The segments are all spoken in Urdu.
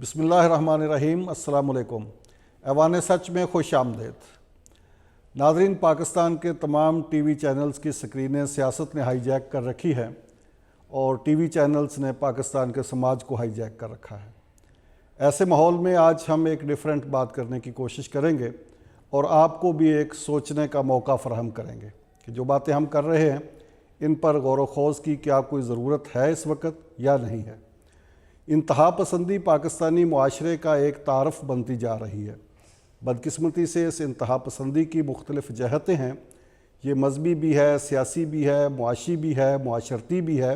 بسم اللہ الرحمن الرحیم۔ السلام علیکم۔ ایوان سچ میں خوش آمدید۔ ناظرین، پاکستان کے تمام ٹی وی چینلز کی سکرینیں سیاست نے ہائی جیک کر رکھی ہیں اور ٹی وی چینلز نے پاکستان کے سماج کو ہائی جیک کر رکھا ہے۔ ایسے ماحول میں آج ہم ایک ڈیفرنٹ بات کرنے کی کوشش کریں گے اور آپ کو بھی ایک سوچنے کا موقع فراہم کریں گے کہ جو باتیں ہم کر رہے ہیں ان پر غور و خوض کی کیا کوئی ضرورت ہے اس وقت یا نہیں ہے۔ انتہا پسندی پاکستانی معاشرے کا ایک تعارف بنتی جا رہی ہے۔ بدقسمتی سے اس انتہا پسندی کی مختلف جہتیں ہیں۔ یہ مذہبی بھی ہے، سیاسی بھی ہے، معاشی بھی ہے، معاشرتی بھی ہے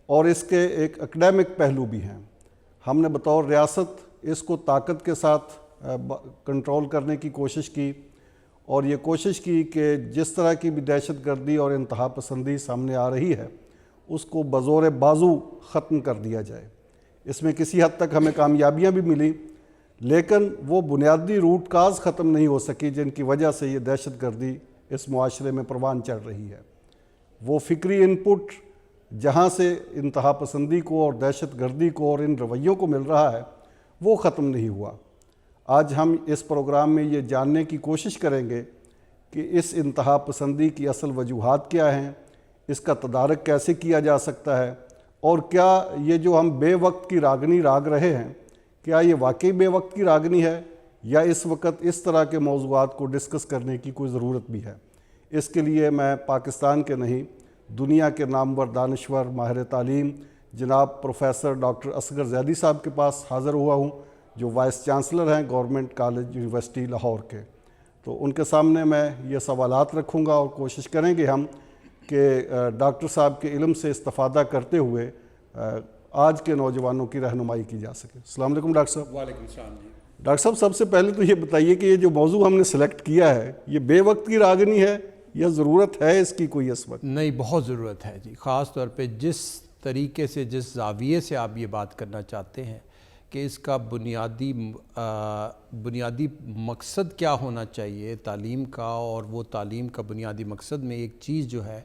اور اس کے ایک اکیڈمک پہلو بھی ہیں۔ ہم نے بطور ریاست اس کو طاقت کے ساتھ کنٹرول کرنے کی کوشش کی اور یہ کوشش کی کہ جس طرح کی بھی دہشت گردی اور انتہا پسندی سامنے آ رہی ہے اس کو بزور بازو ختم کر دیا جائے۔ اس میں کسی حد تک ہمیں کامیابیاں بھی ملی، لیکن وہ بنیادی روٹ کاز ختم نہیں ہو سکی جن کی وجہ سے یہ دہشت گردی اس معاشرے میں پروان چڑھ رہی ہے۔ وہ فکری انپٹ جہاں سے انتہا پسندی کو اور دہشت گردی کو اور ان رویوں کو مل رہا ہے وہ ختم نہیں ہوا۔ آج ہم اس پروگرام میں یہ جاننے کی کوشش کریں گے کہ اس انتہا پسندی کی اصل وجوہات کیا ہیں، اس کا تدارک کیسے کیا جا سکتا ہے اور کیا یہ جو ہم بے وقت کی راگنی راگ رہے ہیں کیا یہ واقعی بے وقت کی راگنی ہے یا اس وقت اس طرح کے موضوعات کو ڈسکس کرنے کی کوئی ضرورت بھی ہے۔ اس کے لیے میں پاکستان کے نہیں دنیا کے نامور دانشور ماہر تعلیم جناب پروفیسر ڈاکٹر اصغر زیدی صاحب کے پاس حاضر ہوا ہوں جو وائس چانسلر ہیں گورنمنٹ کالج یونیورسٹی لاہور کے۔ تو ان کے سامنے میں یہ سوالات رکھوں گا اور کوشش کریں گے ہم کہ ڈاکٹر صاحب کے علم سے استفادہ کرتے ہوئے آج کے نوجوانوں کی رہنمائی کی جا سکے۔ السلام علیکم ڈاکٹر صاحب۔ وعلیکم السلام جی۔ ڈاکٹر صاحب سب سے پہلے تو یہ بتائیے کہ یہ جو موضوع ہم نے سلیکٹ کیا ہے یہ بے وقت کی راگنی ہے یا ضرورت ہے اس کی کوئی اس وقت؟ نہیں، بہت ضرورت ہے جی، خاص طور پہ جس طریقے سے جس زاویے سے آپ یہ بات کرنا چاہتے ہیں کہ اس کا بنیادی مقصد کیا ہونا چاہیے تعلیم کا، اور وہ تعلیم کا بنیادی مقصد میں ایک چیز جو ہے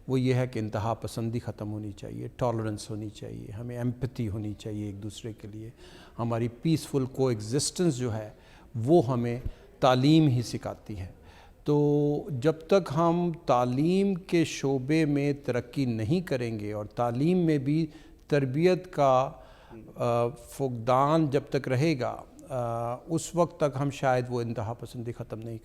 وہ یہ ہے کہ انتہا پسندی ختم ہونی چاہیے، ٹالرنس ہونی چاہیے، ہمیں ایمپتھی ہونی چاہیے ایک دوسرے کے لیے، ہماری پیسفل کو ایگزسٹنس جو ہے وہ ہمیں تعلیم ہی سکھاتی ہے۔ تو جب تک ہم تعلیم کے شعبے میں ترقی نہیں کریں گے اور تعلیم میں بھی تربیت کا فقدان جب تک رہے گا اس وقت تک ہم شاید وہ انتہا پسندی ختم نہیں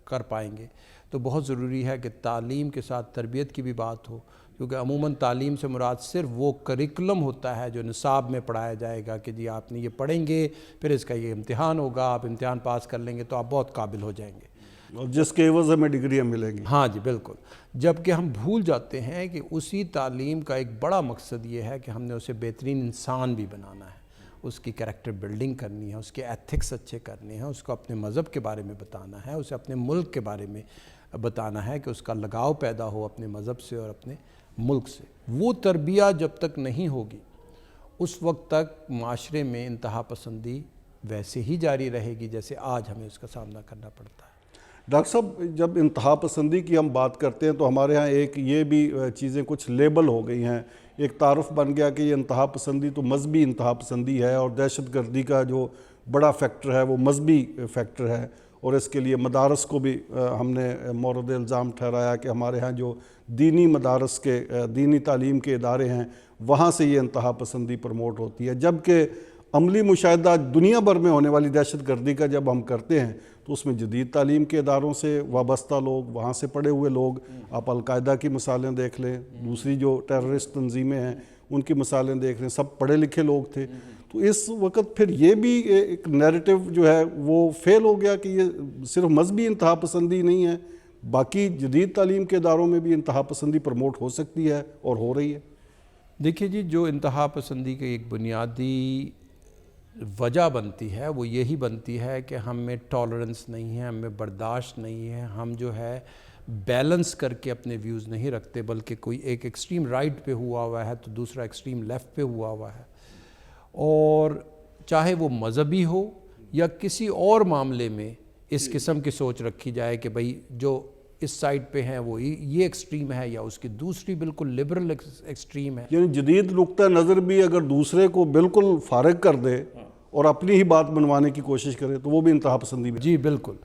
کر پائیں گے۔ تو بہت ضروری ہے کہ تعلیم کے ساتھ تربیت کی بھی بات ہو، کیونکہ عموماً تعلیم سے مراد صرف وہ کریکولم ہوتا ہے جو نصاب میں پڑھایا جائے گا کہ جی آپ نے یہ پڑھیں گے، پھر اس کا یہ امتحان ہوگا، آپ امتحان پاس کر لیں گے تو آپ بہت قابل ہو جائیں گے اور جس کے عوض ہمیں ڈگریاں ملیں گی۔ ہاں جی بالکل۔ جبکہ ہم بھول جاتے ہیں کہ اسی تعلیم کا ایک بڑا مقصد یہ ہے کہ ہم نے اسے بہترین انسان بھی بنانا ہے، اس کی کریکٹر بلڈنگ کرنی ہے، اس کے ایتھکس اچھے کرنے ہیں، اس کو اپنے مذہب کے بارے میں بتانا ہے، اسے اپنے ملک کے بارے میں بتانا ہے کہ اس کا لگاؤ پیدا ہو اپنے مذہب سے اور اپنے ملک سے۔ وہ تربیت جب تک نہیں ہوگی اس وقت تک معاشرے میں انتہا پسندی ویسے ہی جاری رہے گی جیسے آج ہمیں اس کا سامنا کرنا پڑتا ہے۔ ڈاکٹر صاحب جب انتہا پسندی کی ہم بات کرتے ہیں تو ہمارے ہاں ایک یہ بھی چیزیں کچھ لیبل ہو گئی ہیں، ایک تعارف بن گیا کہ یہ انتہا پسندی تو مذہبی انتہا پسندی ہے اور دہشت گردی کا جو بڑا فیکٹر ہے وہ مذہبی فیکٹر ہے، اور اس کے لیے مدارس کو بھی ہم نے مورد الزام ٹھہرایا کہ ہمارے ہاں جو دینی مدارس کے دینی تعلیم کے ادارے ہیں وہاں سے یہ انتہا پسندی پروموٹ ہوتی ہے، جبکہ عملی مشاہدہ دنیا بھر میں ہونے والی دہشت گردی کا جب ہم کرتے ہیں تو اس میں جدید تعلیم کے اداروں سے وابستہ لوگ، وہاں سے پڑھے ہوئے لوگ، آپ القاعدہ کی مثالیں دیکھ لیں، دوسری جو ٹیررسٹ تنظیمیں ہیں ان کی مثالیں دیکھ لیں، سب پڑھے لکھے لوگ تھے۔ تو اس وقت پھر یہ بھی ایک نیریٹو جو ہے وہ فیل ہو گیا کہ یہ صرف مذہبی انتہا پسندی نہیں ہے، باقی جدید تعلیم کے اداروں میں بھی انتہا پسندی پروموٹ ہو سکتی ہے اور ہو رہی ہے۔ دیکھیے جی، جو انتہا پسندی کی ایک بنیادی وجہ بنتی ہے وہ یہی بنتی ہے کہ ہم میں ٹالرنس نہیں ہے، ہم میں برداشت نہیں ہے، ہم جو ہے بیلنس کر کے اپنے ویوز نہیں رکھتے، بلکہ کوئی ایک ایکسٹریم رائٹ پہ ہوا ہے تو دوسرا ایکسٹریم لیفٹ پہ ہوا ہے، اور چاہے وہ مذہبی ہو یا کسی اور معاملے میں اس قسم کی سوچ رکھی جائے کہ بھئی جو اس سائڈ پہ ہیں وہ یہ ایکسٹریم ہے یا اس کی دوسری بالکل لبرل ایکسٹریم ہے۔ یعنی جدید نقطہ نظر بھی اگر دوسرے کو بالکل فارغ کر دے اور اپنی ہی بات منوانے کی کوشش کرے تو وہ بھی انتہا پسندی میں. جی بالکل.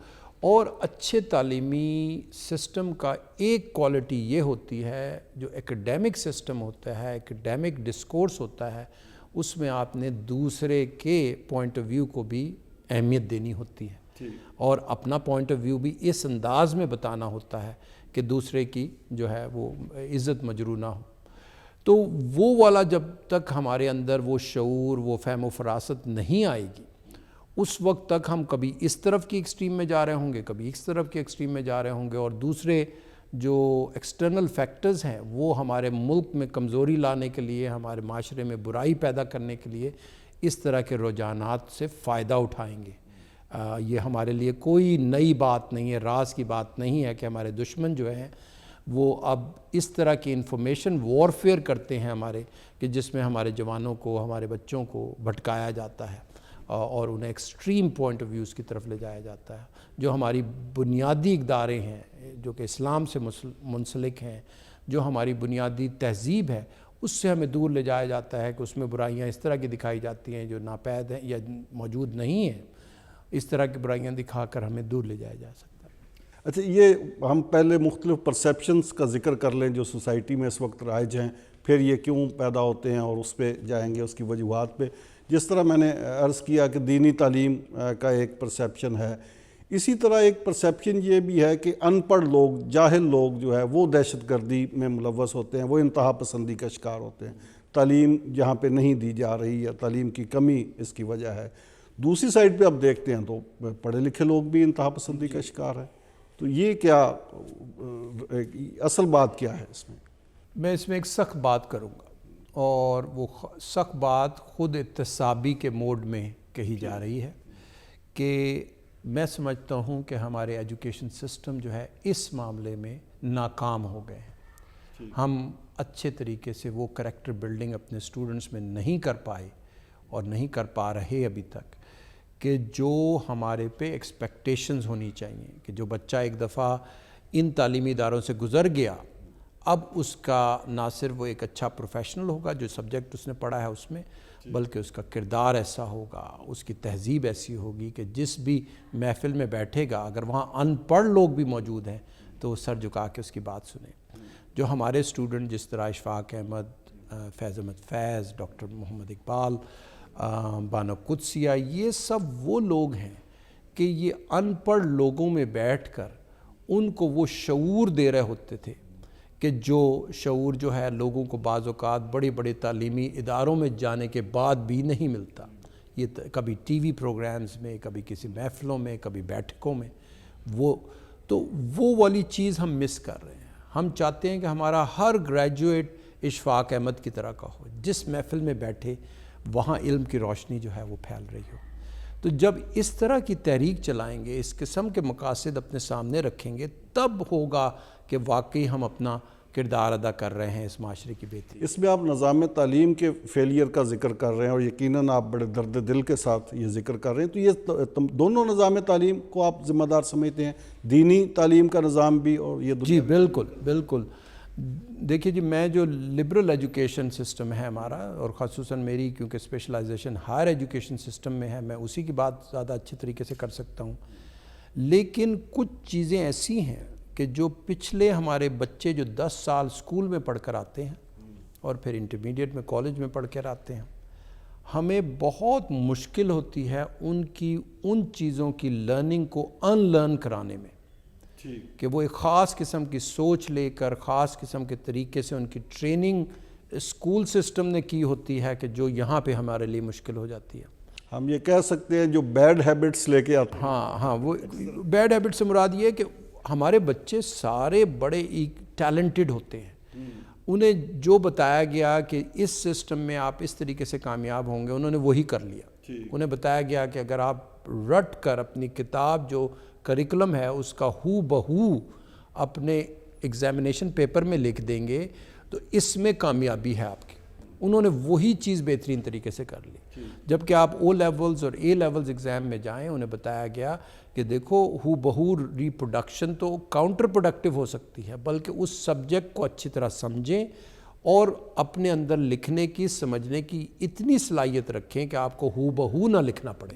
اور اچھے تعلیمی سسٹم کا ایک کوالٹی یہ ہوتی ہے، جو ایکڈیمک سسٹم ہوتا ہے، ایکڈیمک ڈسکورس ہوتا ہے، اس میں آپ نے دوسرے کے پوائنٹ آف ویو کو بھی اہمیت دینی ہوتی ہے، اور اپنا پوائنٹ آف ویو بھی اس انداز میں بتانا ہوتا ہے کہ دوسرے کی جو ہے وہ عزت مجروح نہ ہو. تو وہ والا جب تک ہمارے اندر وہ شعور، وہ فہم و فراست نہیں آئے گی، اس وقت تک ہم کبھی اس طرف کی ایکسٹریم میں جا رہے ہوں گے، کبھی اس طرف کی ایکسٹریم میں جا رہے ہوں گے، اور دوسرے جو ایکسٹرنل فیکٹرز ہیں وہ ہمارے ملک میں کمزوری لانے کے لیے، ہمارے معاشرے میں برائی پیدا کرنے کے لیے اس طرح کے رجحانات سے فائدہ اٹھائیں گے. یہ ہمارے لیے کوئی نئی بات نہیں ہے، راز کی بات نہیں ہے کہ ہمارے دشمن جو ہیں وہ اب اس طرح کی انفارمیشن وارفیئر کرتے ہیں ہمارے، کہ جس میں ہمارے جوانوں کو، ہمارے بچوں کو بھٹکایا جاتا ہے اور انہیں ایکسٹریم پوائنٹ آف ویوز کی طرف لے جایا جاتا ہے. جو ہماری بنیادی اقداریں ہیں، جو کہ اسلام سے منسلک ہیں، جو ہماری بنیادی تہذیب ہے، اس سے ہمیں دور لے جایا جاتا ہے کہ اس میں برائیاں اس طرح کی دکھائی جاتی ہیں جو ناپید ہیں یا موجود نہیں ہیں. اس طرح کی برائیاں دکھا کر ہمیں دور لے جایا جا سکتا ہے. اچھا، یہ ہم پہلے مختلف پرسیپشنز کا ذکر کر لیں جو سوسائٹی میں اس وقت رائج ہیں، پھر یہ کیوں پیدا ہوتے ہیں اور اس پہ جائیں گے، اس کی وجوہات پہ. جس طرح میں نے عرض کیا کہ دینی تعلیم کا ایک پرسیپشن ہے، اسی طرح ایک پرسیپشن یہ بھی ہے کہ ان پڑھ لوگ، جاہل لوگ جو ہے وہ دہشت گردی میں ملوث ہوتے ہیں، وہ انتہا پسندی کا شکار ہوتے ہیں. تعلیم جہاں پہ نہیں دی جا رہی یا تعلیم کی کمی اس کی وجہ ہے. دوسری سائڈ پہ اب دیکھتے ہیں تو پڑھے لکھے لوگ بھی انتہا پسندی کا شکار ہیں. تو یہ کیا اصل بات کیا ہے اس میں؟ میں اس میں ایک سخت بات کروں گا، اور وہ سخت بات خود احتسابی کے موڈ میں کہی جا رہی ہے کہ میں سمجھتا ہوں کہ ہمارے ایجوکیشن سسٹم جو ہے اس معاملے میں ناکام ہو گئے ہیں. ہم اچھے طریقے سے وہ کریکٹر بلڈنگ اپنے اسٹوڈنٹس میں نہیں کر پائے اور نہیں کر پا رہے ابھی تک، کہ جو ہمارے پہ ایکسپیکٹیشنز ہونی چاہیے کہ جو بچہ ایک دفعہ ان تعلیمی اداروں سے گزر گیا، اب اس کا نہ صرف وہ ایک اچھا پروفیشنل ہوگا جو سبجیکٹ اس نے پڑھا ہے اس میں، بلکہ اس کا کردار ایسا ہوگا، اس کی تہذیب ایسی ہوگی کہ جس بھی محفل میں بیٹھے گا، اگر وہاں ان پڑھ لوگ بھی موجود ہیں تو وہ سر جھکا کے اس کی بات سنیں. جو ہمارے اسٹوڈنٹ جس طرح اشفاق احمد، فیض احمد فیض، ڈاکٹر محمد اقبال، بانو قدسیہ، یہ سب وہ لوگ ہیں کہ یہ ان پڑھ لوگوں میں بیٹھ کر ان کو وہ شعور دے رہے ہوتے تھے کہ جو شعور جو ہے لوگوں کو بعض اوقات بڑے بڑے تعلیمی اداروں میں جانے کے بعد بھی نہیں ملتا. یہ کبھی ٹی وی پروگرامز میں، کبھی کسی محفلوں میں، کبھی بیٹھکوں میں، وہ والی چیز ہم مس کر رہے ہیں. ہم چاہتے ہیں کہ ہمارا ہر گریجویٹ اشفاق احمد کی طرح کا ہو، جس محفل میں بیٹھے وہاں علم کی روشنی جو ہے وہ پھیل رہی ہو. تو جب اس طرح کی تحریک چلائیں گے، اس قسم کے مقاصد اپنے سامنے رکھیں گے، تب ہوگا کہ واقعی ہم اپنا کردار ادا کر رہے ہیں اس معاشرے کی بہتری. اس میں آپ نظام تعلیم کے فیلئر کا ذکر کر رہے ہیں، اور یقیناً آپ بڑے درد دل کے ساتھ یہ ذکر کر رہے ہیں. تو یہ دونوں نظام تعلیم کو آپ ذمہ دار سمجھتے ہیں، دینی تعلیم کا نظام بھی اور یہ جی بالکل بالکل. دیکھیے جی، میں جو لبرل ایجوکیشن سسٹم ہے ہمارا، اور خصوصاً میری کیونکہ اسپیشلائزیشن ہائر ایجوکیشن سسٹم میں ہے، میں اسی کی بات زیادہ اچھی طریقے سے کر سکتا ہوں. لیکن کچھ چیزیں ایسی ہیں کہ جو پچھلے ہمارے بچے جو 10 سال اسکول میں پڑھ کر آتے ہیں اور پھر انٹرمیڈیٹ میں کالج میں پڑھ کر آتے ہیں، ہمیں بہت مشکل ہوتی ہے ان چیزوں کی لرننگ کو ان لرن کرانے میں، کہ وہ ایک خاص قسم کی سوچ لے کر، خاص قسم کے طریقے سے ان کی ٹریننگ اسکول سسٹم نے کی ہوتی ہے، کہ جو یہاں پہ ہمارے لیے مشکل ہو جاتی ہے. ہم یہ کہہ سکتے ہیں جو بیڈ ہیبٹس لے کے آتے ہیں. ہاں وہ بیڈ ہیبٹ سے مراد یہ ہے کہ ہمارے بچے سارے بڑے ٹیلنٹڈ ہوتے ہیں. انہیں جو بتایا گیا کہ اس سسٹم میں آپ اس طریقے سے کامیاب ہوں گے، انہوں نے وہی کر لیا. انہیں بتایا گیا کہ اگر آپ رٹ کر اپنی کتاب جو کریکولم ہے اس کا ہو بہو اپنے ایگزامینیشن پیپر میں لکھ دیں گے تو اس میں کامیابی ہے آپ کی. انہوں نے وہی چیز بہترین طریقے سے کر لی. جبکہ آپ او لیولز اور اے لیولز ایگزام میں جائیں، انہیں بتایا گیا کہ دیکھو ہو بہو ریپروڈکشن تو کاؤنٹر پروڈکٹیو ہو سکتی ہے، بلکہ اس سبجیکٹ کو اچھی طرح سمجھیں اور اپنے اندر لکھنے کی سمجھنے کی اتنی صلاحیت رکھیں کہ آپ کو ہو بہو نہ لکھنا پڑے.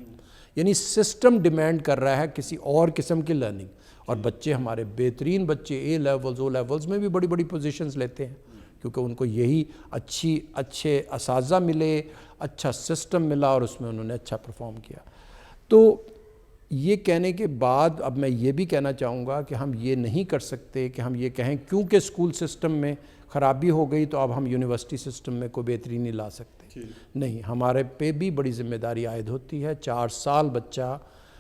یعنی سسٹم ڈیمانڈ کر رہا ہے کسی اور قسم کی لرننگ. اور بچے ہمارے بہترین بچے اے لیولز او لیولز میں بھی بڑی بڑی پوزیشنز لیتے ہیں کیونکہ ان کو یہی اچھے اساتذہ ملے, اچھا سسٹم ملا اور اس میں انہوں نے اچھا پرفارم کیا. تو یہ کہنے کے بعد اب میں یہ بھی کہنا چاہوں گا کہ ہم یہ نہیں کر سکتے کہ ہم یہ کہیں کیونکہ اسکول سسٹم میں خرابی ہو گئی تو اب ہم یونیورسٹی سسٹم میں کوئی بہتری نہیں لا سکتے. نہیں, ہمارے پہ بھی بڑی ذمہ داری عائد ہوتی ہے. 4 سال بچہ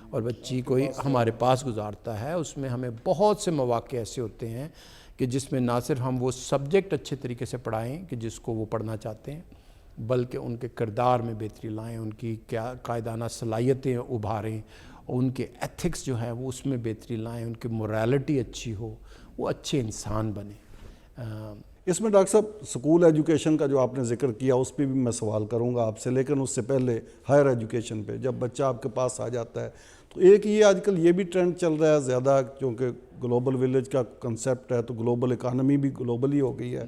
اور بچی کوئی ہمارے پاس گزارتا ہے, اس میں ہمیں بہت سے مواقع ایسے ہوتے ہیں کہ جس میں نہ صرف ہم وہ سبجیکٹ اچھے طریقے سے پڑھائیں کہ جس کو وہ پڑھنا چاہتے ہیں, بلکہ ان کے کردار میں بہتری لائیں, ان کی کیا قائدانہ صلاحیتیں ابھاریں, ان کے ایتھکس جو ہے وہ اس میں بہتری لائیں, ان کی مورالٹی اچھی ہو, وہ اچھے انسان بنیں. اس میں ڈاکٹر صاحب سکول ایجوکیشن کا جو آپ نے ذکر کیا اس پہ بھی میں سوال کروں گا آپ سے, لیکن اس سے پہلے ہائر ایجوکیشن پہ جب بچہ آپ کے پاس آ جاتا ہے تو ایک یہ آج کل یہ بھی ٹرینڈ چل رہا ہے زیادہ, کیونکہ گلوبل ولیج کا کنسیپٹ ہے تو گلوبل اکانومی بھی گلوبلی ہو گئی ہے.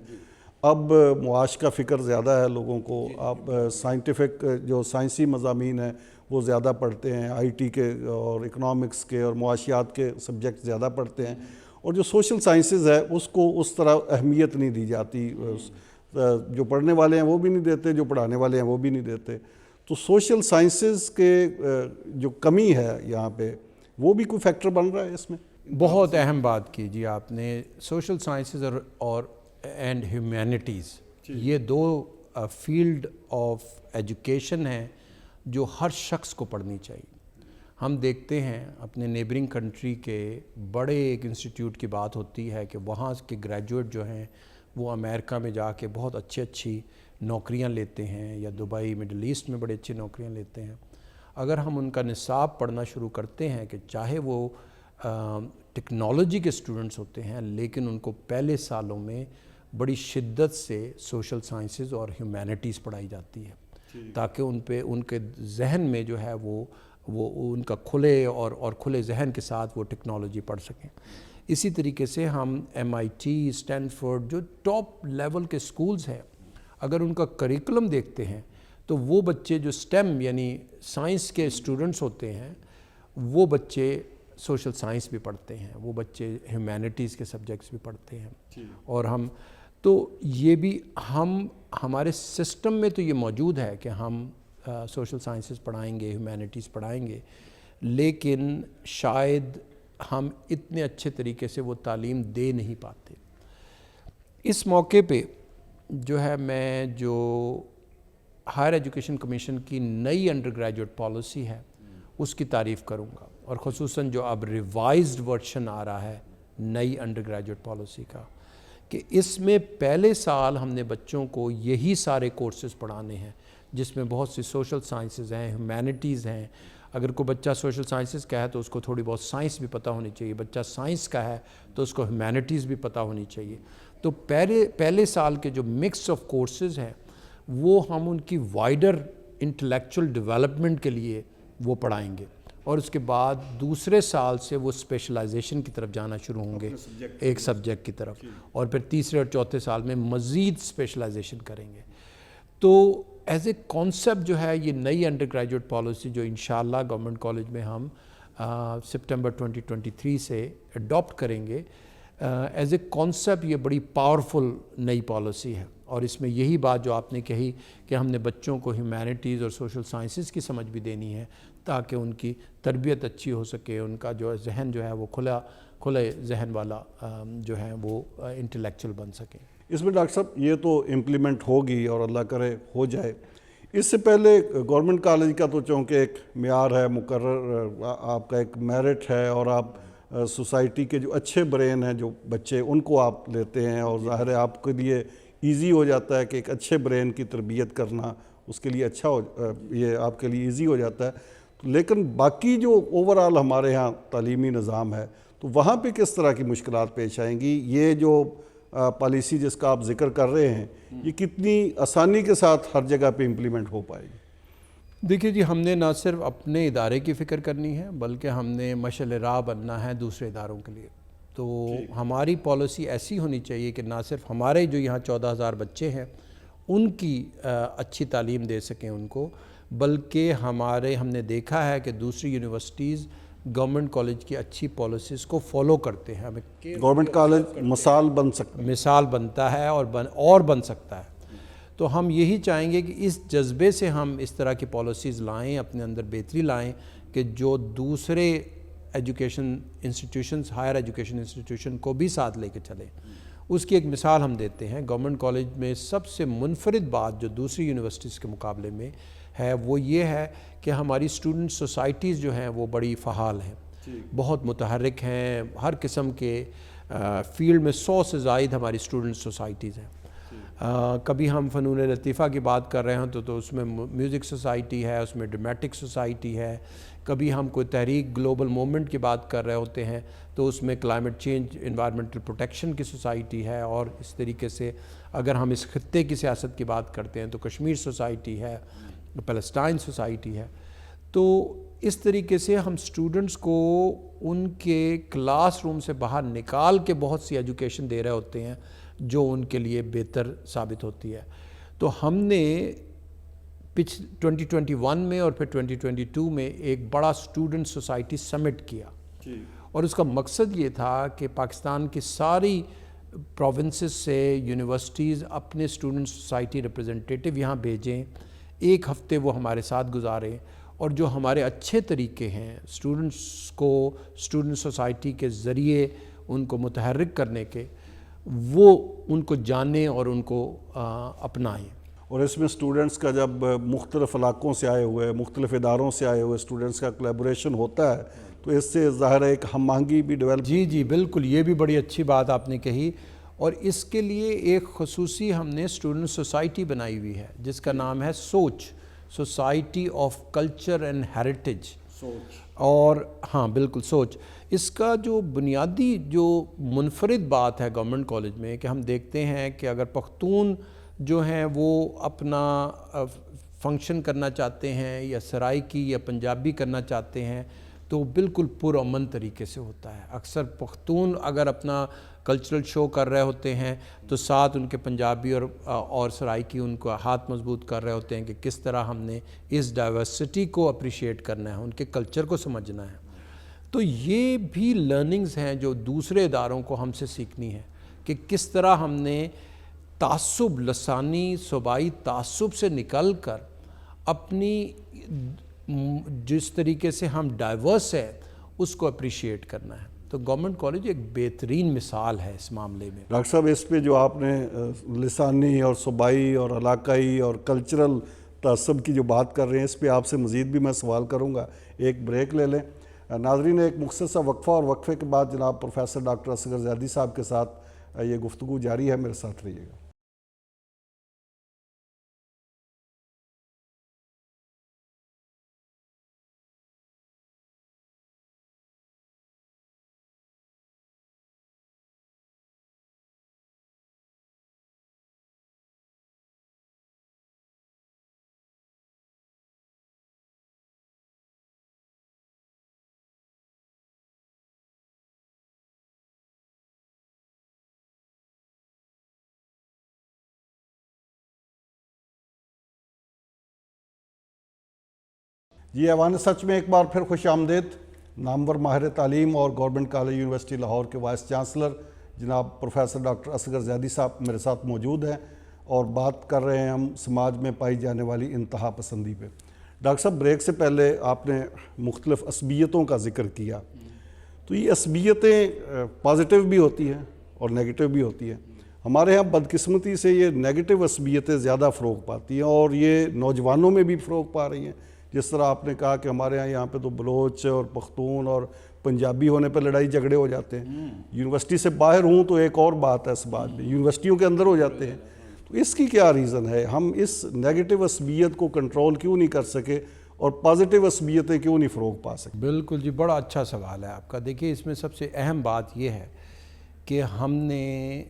اب معاش کا فکر زیادہ ہے لوگوں کو, آپ سائنٹیفک جو سائنسی مضامین ہیں وہ زیادہ پڑھتے ہیں, آئی ٹی کے اور اکنامکس کے اور معاشیات کے سبجیکٹ زیادہ پڑھتے ہیں, اور جو سوشل سائنسز ہے اس کو اس طرح اہمیت نہیں دی جاتی. جو پڑھنے والے ہیں وہ بھی نہیں دیتے, جو پڑھانے والے ہیں وہ بھی نہیں دیتے. تو سوشل سائنسز کے جو کمی ہے یہاں پہ وہ بھی کوئی فیکٹر بن رہا ہے اس میں. بہت اہم بات کی جی آپ نے. سوشل سائنسز اور اینڈ ہیومینٹیز, یہ 2 فیلڈ آف ایجوکیشن ہیں جو ہر شخص کو پڑھنی چاہیے. ہم دیکھتے ہیں اپنے نیبرنگ کنٹری کے بڑے ایک انسٹیٹیوٹ کی بات ہوتی ہے کہ وہاں کے گریجویٹ جو ہیں وہ امریکہ میں جا کے بہت اچھی نوکریاں لیتے ہیں, یا دبئی مڈل ایسٹ میں بڑے اچھی نوکریاں لیتے ہیں. اگر ہم ان کا نصاب پڑھنا شروع کرتے ہیں کہ چاہے وہ ٹیکنالوجی کے اسٹوڈنٹس ہوتے ہیں, لیکن ان کو پہلے سالوں میں بڑی شدت سے سوشل سائنسز اور ہیومینٹیز پڑھائی جاتی ہے تاکہ ان کے ذہن میں جو ہے وہ ان کا کھلے اور کھلے ذہن کے ساتھ وہ ٹیکنالوجی پڑھ سکیں. اسی طریقے سے ہم MIT, اسٹینفورڈ جو ٹاپ لیول کے سکولز ہیں, اگر ان کا کریکولم دیکھتے ہیں تو وہ بچے جو STEM یعنی سائنس کے اسٹوڈنٹس ہوتے ہیں وہ بچے سوشل سائنس بھی پڑھتے ہیں, وہ بچے ہیومینٹیز کے سبجیکٹس بھی پڑھتے ہیں. اور تو یہ بھی ہمارے سسٹم میں تو یہ موجود ہے کہ ہم سوشل سائنسز پڑھائیں گے, ہیومینٹیز پڑھائیں گے, لیکن شاید ہم اتنے اچھے طریقے سے وہ تعلیم دے نہیں پاتے. اس موقع پہ جو ہے میں جو ہائر ایجوکیشن کمیشن کی نئی انڈر گریجویٹ پالیسی ہے اس کی تعریف کروں گا, اور خصوصاً جو اب ریوائزڈ ورشن آ رہا ہے نئی انڈر گریجویٹ پالیسی کا, کہ اس میں پہلے سال ہم نے بچوں کو یہی سارے کورسز پڑھانے ہیں جس میں بہت سی سوشل سائنسز ہیں, ہیومینٹیز ہیں. اگر کوئی بچہ سوشل سائنسز کا ہے تو اس کو تھوڑی بہت سائنس بھی پتہ ہونی چاہیے, بچہ سائنس کا ہے تو اس کو ہیومینٹیز بھی پتہ ہونی چاہیے. تو پہلے سال کے جو مکس آف کورسز ہیں وہ ہم ان کی وائڈر انٹلیکچول ڈیولپمنٹ کے لیے وہ پڑھائیں گے, اور اس کے بعد دوسرے سال سے وہ اسپیشلائزیشن کی طرف جانا شروع ہوں گے ایک سبجیکٹ کی طرف, اور پھر تیسرے اور چوتھے سال میں مزید اسپیشلائزیشن کریں گے. تو ایز اے کانسیپٹ جو ہے یہ نئی انڈر گریجویٹ پالیسی جو انشاءاللہ گورنمنٹ کالج میں ہم سپٹمبر 2023 سے اڈاپٹ کریں گے, ایز اے کانسیپٹ یہ بڑی پاورفل نئی پالیسی ہے. اور اس میں یہی بات جو آپ نے کہی کہ ہم نے بچوں کو ہیومینٹیز اور سوشل سائنسز کی سمجھ بھی دینی ہے تاکہ ان کی تربیت اچھی ہو سکے, ان کا جو ذہن جو ہے وہ کھلے ذہن والا جو ہے وہ انٹلیکچول بن سکے. اس میں ڈاکٹر صاحب یہ تو امپلیمنٹ ہوگی اور اللہ کرے ہو جائے. اس سے پہلے گورنمنٹ کالج کا تو چونکہ ایک معیار ہے مقرر, آپ کا ایک میرٹ ہے, اور آپ سوسائٹی کے جو اچھے برین ہیں جو بچے ان کو آپ لیتے ہیں, اور ظاہر ہے آپ کے لیے ایزی ہو جاتا ہے کہ ایک اچھے برین کی تربیت کرنا اس کے لیے اچھا یہ آپ کے لیے ایزی ہو جاتا ہے. لیکن باقی جو اوورآل ہمارے ہاں تعلیمی نظام ہے تو وہاں پہ کس طرح کی مشکلات پیش آئیں گی؟ یہ جو پالیسی جس کا آپ ذکر کر رہے ہیں یہ کتنی آسانی کے ساتھ ہر جگہ پہ امپلیمنٹ ہو پائے گی؟ دیکھیے جی, ہم نے نہ صرف اپنے ادارے کی فکر کرنی ہے بلکہ ہم نے مشعل راہ بننا ہے دوسرے اداروں کے لیے. تو ہماری پالیسی ایسی ہونی چاہیے کہ نہ صرف ہمارے جو یہاں 14,000 بچے ہیں ان کی اچھی تعلیم دے سکیں ان کو، بلکہ ہم نے دیکھا ہے کہ دوسری یونیورسٹیز گورنمنٹ کالج کی اچھی پالیسیز کو فالو کرتے ہیں. ہمیں گورنمنٹ کالج مثال بن سکتا ہے، مثال بنتا ہے اور بن سکتا ہے. تو ہم یہی چاہیں گے کہ اس جذبے سے ہم اس طرح کی پالیسیز لائیں، اپنے اندر بہتری لائیں کہ جو دوسرے education institutions, higher education institution کو بھی ساتھ لے کے چلیں. اس کی ایک مثال ہم دیتے ہیں. گورنمنٹ کالج میں سب سے منفرد بات جو دوسری یونیورسٹیز کے مقابلے میں ہے وہ یہ ہے کہ ہماری اسٹوڈنٹ سوسائٹیز جو ہیں وہ بڑی فعال ہیں، بہت متحرک ہیں. ہر قسم کے فیلڈ میں 100 سے زائد ہماری اسٹوڈنٹ سوسائٹیز ہیں. کبھی ہم فنون لطیفہ کی بات کر رہے ہیں تو اس میں میوزک سوسائٹی ہے، اس میں ڈرمیٹک سوسائٹی ہے. کبھی ہم کوئی تحریک گلوبل موومنٹ کی بات کر رہے ہوتے ہیں تو اس میں کلائمیٹ چینج، انوائرمنٹل پروٹیکشن کی سوسائٹی ہے. اور اس طریقے سے اگر ہم اس خطے کی سیاست کی بات کرتے ہیں تو کشمیر سوسائٹی ہے، پیلسٹائن سوسائٹی ہے. تو اس طریقے سے ہم اسٹوڈنٹس کو ان کے کلاس روم سے باہر نکال کے بہت سی ایجوکیشن دے رہے ہوتے ہیں جو ان کے لیے بہتر ثابت ہوتی ہے. تو ہم نے 2021 میں اور پھر 2022 میں ایک بڑا اسٹوڈنٹ سوسائٹی سمٹ کیا، اور اس کا مقصد یہ تھا کہ پاکستان کی ساری پروونسز سے یونیورسٹیز اپنے اسٹوڈنٹ سوسائٹی ریپرزنٹیٹیو یہاں بھیجیں، ایک ہفتے وہ ہمارے ساتھ گزاریں، اور جو ہمارے اچھے طریقے ہیں اسٹوڈنٹس کو اسٹوڈنٹ سوسائٹی کے ذریعے ان کو متحرک کرنے کے، وہ ان کو جانیں اور ان کو اپنائیں. اور اس میں اسٹوڈنٹس کا جب مختلف علاقوں سے آئے ہوئے، مختلف اداروں سے آئے ہوئے اسٹوڈنٹس کا کولیبوریشن ہوتا ہے تو اس سے ظاہر ہے ایک ہم آہنگی بھی ڈیولپ. جی بالکل، یہ بھی بڑی اچھی بات آپ نے کہی. اور اس کے لیے ایک خصوصی ہم نے اسٹوڈنٹ سوسائٹی بنائی ہوئی ہے جس کا نام ہے society of culture and heritage. اور ہاں بالکل سوچ. اس کا جو بنیادی جو منفرد بات ہے گورنمنٹ کالج میں کہ ہم دیکھتے ہیں کہ اگر پختون جو ہیں وہ اپنا فنکشن کرنا چاہتے ہیں یا سرائکی یا پنجابی کرنا چاہتے ہیں تو بالکل پرامن طریقے سے ہوتا ہے. اکثر پختون اگر اپنا کلچرل شو کر رہے ہوتے ہیں تو ساتھ ان کے پنجابی اور سرائکی ان کو ہاتھ مضبوط کر رہے ہوتے ہیں کہ کس طرح ہم نے اس ڈائیورسٹی کو اپریشیٹ کرنا ہے، ان کے کلچر کو سمجھنا ہے. تو یہ بھی لرننگز ہیں جو دوسرے اداروں کو ہم سے سیکھنی ہے کہ کس طرح ہم نے تعصب، لسانی صوبائی تعصب سے نکل کر اپنی جس طریقے سے ہم ڈائیورس ہے اس کو اپریشیٹ کرنا ہے. تو گورنمنٹ کالج ایک بہترین مثال ہے اس معاملے میں. ڈاکٹر صاحب اس پہ جو آپ نے لسانی اور صوبائی اور علاقائی اور کلچرل تعصب کی جو بات کر رہے ہیں اس پہ آپ سے مزید بھی میں سوال کروں گا. ایک بریک لے لیں. ناظرین ایک مختصر وقفہ، اور وقفے کے بعد جناب پروفیسر ڈاکٹر اصغر زیدی صاحب کے ساتھ یہ گفتگو جاری ہے. میرے ساتھ رہیے گا. جی ایوان سچ میں ایک بار پھر خوش آمدید. نامور ماہر تعلیم اور گورنمنٹ کالج یونیورسٹی لاہور کے وائس چانسلر جناب پروفیسر ڈاکٹر اصغر زیدی صاحب میرے ساتھ موجود ہیں اور بات کر رہے ہیں ہم سماج میں پائی جانے والی انتہا پسندی پہ. ڈاکٹر صاحب بریک سے پہلے آپ نے مختلف عصبیتوں کا ذکر کیا. تو یہ عصبیتیں پازیٹیو بھی ہوتی ہیں اور نیگیٹو بھی ہوتی ہیں. ہمارے ہاں بدقسمتی سے یہ نیگیٹو عصبیتیں زیادہ فروغ پاتی ہیں اور یہ نوجوانوں میں بھی فروغ پا رہی ہیں. جس طرح آپ نے کہا کہ ہمارے یہاں پہ تو بلوچ اور پختون اور پنجابی ہونے پہ لڑائی جھگڑے ہو جاتے ہیں. یونیورسٹی سے باہر ہوں تو ایک اور بات ہے، اس بات میں یونیورسٹیوں کے اندر ہو جاتے ہیں. تو اس کی کیا ریزن ہے؟ ہم اس نیگیٹو عصبیت کو کنٹرول کیوں نہیں کر سکے اور پازیٹیو عصبیتیں کیوں نہیں فروغ پا سکے؟ بالکل جی، بڑا اچھا سوال ہے آپ کا. دیکھیے اس میں سب سے اہم بات یہ ہے کہ ہم نے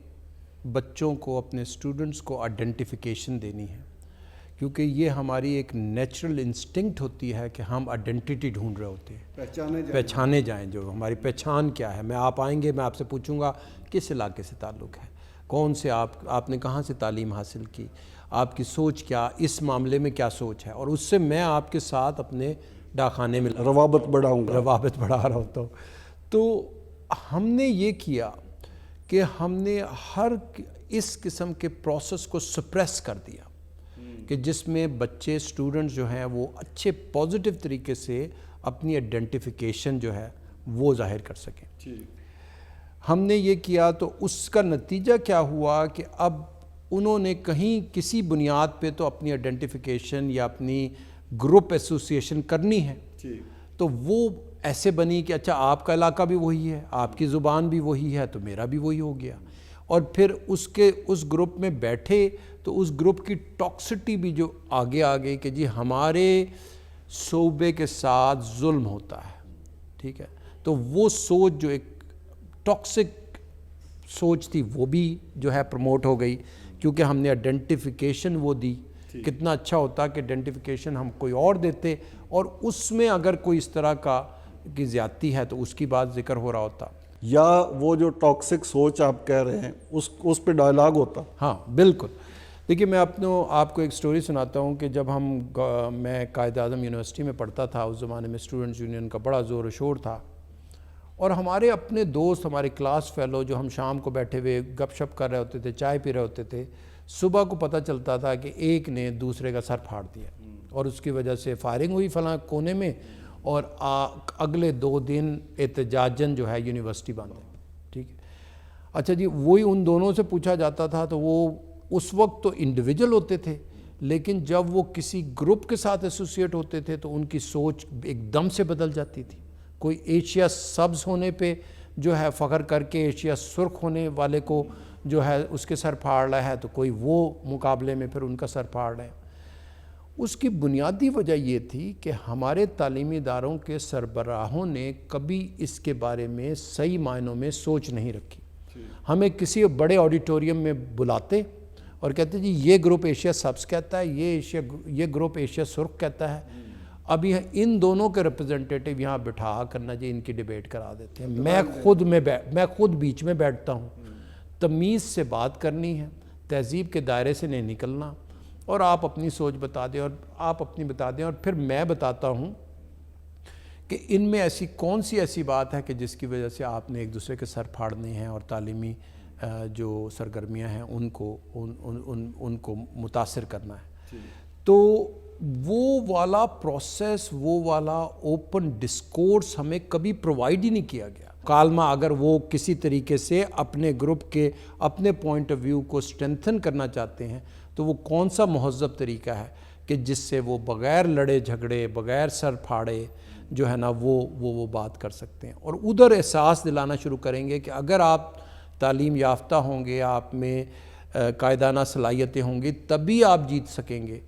بچوں کو، اپنے اسٹوڈنٹس کو آئیڈینٹیفیکیشن دینی ہے کیونکہ یہ ہماری ایک نیچرل انسٹنکٹ ہوتی ہے کہ ہم آئیڈینٹی ڈھونڈ رہے ہوتے ہیں، پہچانے جائیں، جو ہماری پہچان کیا ہے۔ آپ آئیں گے، میں آپ سے پوچھوں گا کس علاقے سے تعلق ہے، کون سے آپ نے کہاں سے تعلیم حاصل کی، آپ کی سوچ کیا، اس معاملے میں کیا سوچ ہے، اور اس سے میں آپ کے ساتھ اپنے ڈاکخانے میں روابط بڑھاؤں گا، روابط بڑھا رہا ہوتا ہوں۔ تو ہم نے یہ کیا کہ ہم نے ہر اس قسم کے پروسیس کو سپریس کر دیا کہ جس میں بچے اسٹوڈنٹس جو ہیں وہ اچھے پازیٹیو طریقے سے اپنی آئیڈینٹیفیکیشن جو ہے وہ ظاہر کر سکیں۔ ہم نے یہ کیا تو اس کا نتیجہ کیا ہوا کہ اب انہوں نے کہیں کسی بنیاد پہ تو اپنی آئیڈینٹیفیکیشن یا اپنی گروپ ایسوسیشن کرنی ہے، تو وہ ایسے بنی کہ اچھا آپ کا علاقہ بھی وہی ہے، آپ کی زبان بھی وہی ہے، تو میرا بھی وہی ہو گیا۔ اور پھر اس گروپ میں بیٹھے تو اس گروپ کی ٹاکسٹی بھی جو آگے آ گئی کہ جی ہمارے صوبے کے ساتھ ظلم ہوتا ہے، ٹھیک ہے، تو وہ سوچ جو ایک ٹاکسک سوچ تھی وہ بھی جو ہے پروموٹ ہو گئی، کیونکہ ہم نے آئیڈینٹیفیکیشن وہ دی۔ کتنا اچھا ہوتا کہ آئیڈینٹیفیکیشن ہم کوئی اور دیتے اور اس میں اگر کوئی اس طرح کی زیادتی ہے تو اس کی بات ذکر ہو رہا ہوتا، یا وہ جو ٹاکسک سوچ آپ کہہ رہے ہیں اس پہ ڈائلاگ ہوتا۔ ہاں بالکل۔ دیکھیے میں آپ کو ایک سٹوری سناتا ہوں کہ جب میں قائد اعظم یونیورسٹی میں پڑھتا تھا، اس زمانے میں اسٹوڈنٹس یونین کا بڑا زور و شور تھا، اور ہمارے اپنے دوست، ہمارے کلاس فیلو جو ہم شام کو بیٹھے ہوئے گپ شپ کر رہے ہوتے تھے، چائے پی رہے ہوتے تھے، صبح کو پتہ چلتا تھا کہ ایک نے دوسرے کا سر پھاڑ دیا اور اس کی وجہ سے فائرنگ ہوئی فلاں کونے میں، اور اگلے 2 دن احتجاجاً جو ہے یونیورسٹی بند ہے، ٹھیک ہے۔ اچھا جی، وہی ان دونوں سے پوچھا جاتا تھا تو وہ اس وقت تو انڈیویجول ہوتے تھے، لیکن جب وہ کسی گروپ کے ساتھ ایسوسیٹ ہوتے تھے تو ان کی سوچ ایک دم سے بدل جاتی تھی۔ کوئی ایشیا سبز ہونے پہ جو ہے فخر کر کے ایشیا سرخ ہونے والے کو جو ہے اس کے سر پھاڑ رہا ہے، تو کوئی وہ مقابلے میں پھر ان کا سر پھاڑ رہا ہے۔ اس کی بنیادی وجہ یہ تھی کہ ہمارے تعلیمی اداروں کے سربراہوں نے کبھی اس کے بارے میں صحیح معنوں میں سوچ نہیں رکھی۔ ہمیں کسی بڑے آڈیٹوریم میں بلاتے اور کہتے جی یہ گروپ ایشیا سبز کہتا ہے، یہ گروپ ایشیا سرخ کہتا ہے، اب یہ ان دونوں کے ریپرزنٹیٹیو یہاں بٹھا کرنا جی ان کی ڈیبیٹ کرا دیتے ہیں۔ میں خود بیچ میں بیٹھتا ہوں، تمیز سے بات کرنی ہے، تہذیب کے دائرے سے نہیں نکلنا، اور آپ اپنی سوچ بتا دیں اور آپ اپنی بتا دیں، اور پھر میں بتاتا ہوں کہ ان میں ایسی کون سی ایسی بات ہے کہ جس کی وجہ سے آپ نے ایک دوسرے کے سر پھاڑنے ہیں اور تعلیمی جو سرگرمیاں ہیں ان کو متاثر کرنا ہے۔ تو وہ والا پروسیس، وہ والا اوپن ڈسکورس ہمیں کبھی پرووائڈ ہی نہیں کیا گیا۔ کالمہ اگر وہ کسی طریقے سے اپنے گروپ کے اپنے پوائنٹ آف ویو کو اسٹرینتھن کرنا چاہتے ہیں تو وہ کون سا مہذب طریقہ ہے کہ جس سے وہ بغیر لڑے جھگڑے، بغیر سر پھاڑے جو ہے نا وہ بات کر سکتے ہیں، اور ادھر احساس دلانا شروع کریں گے کہ اگر آپ تعلیم یافتہ ہوں گے، آپ میں قائدانہ صلاحیتیں ہوں گی، تبھی آپ جیت سکیں گے،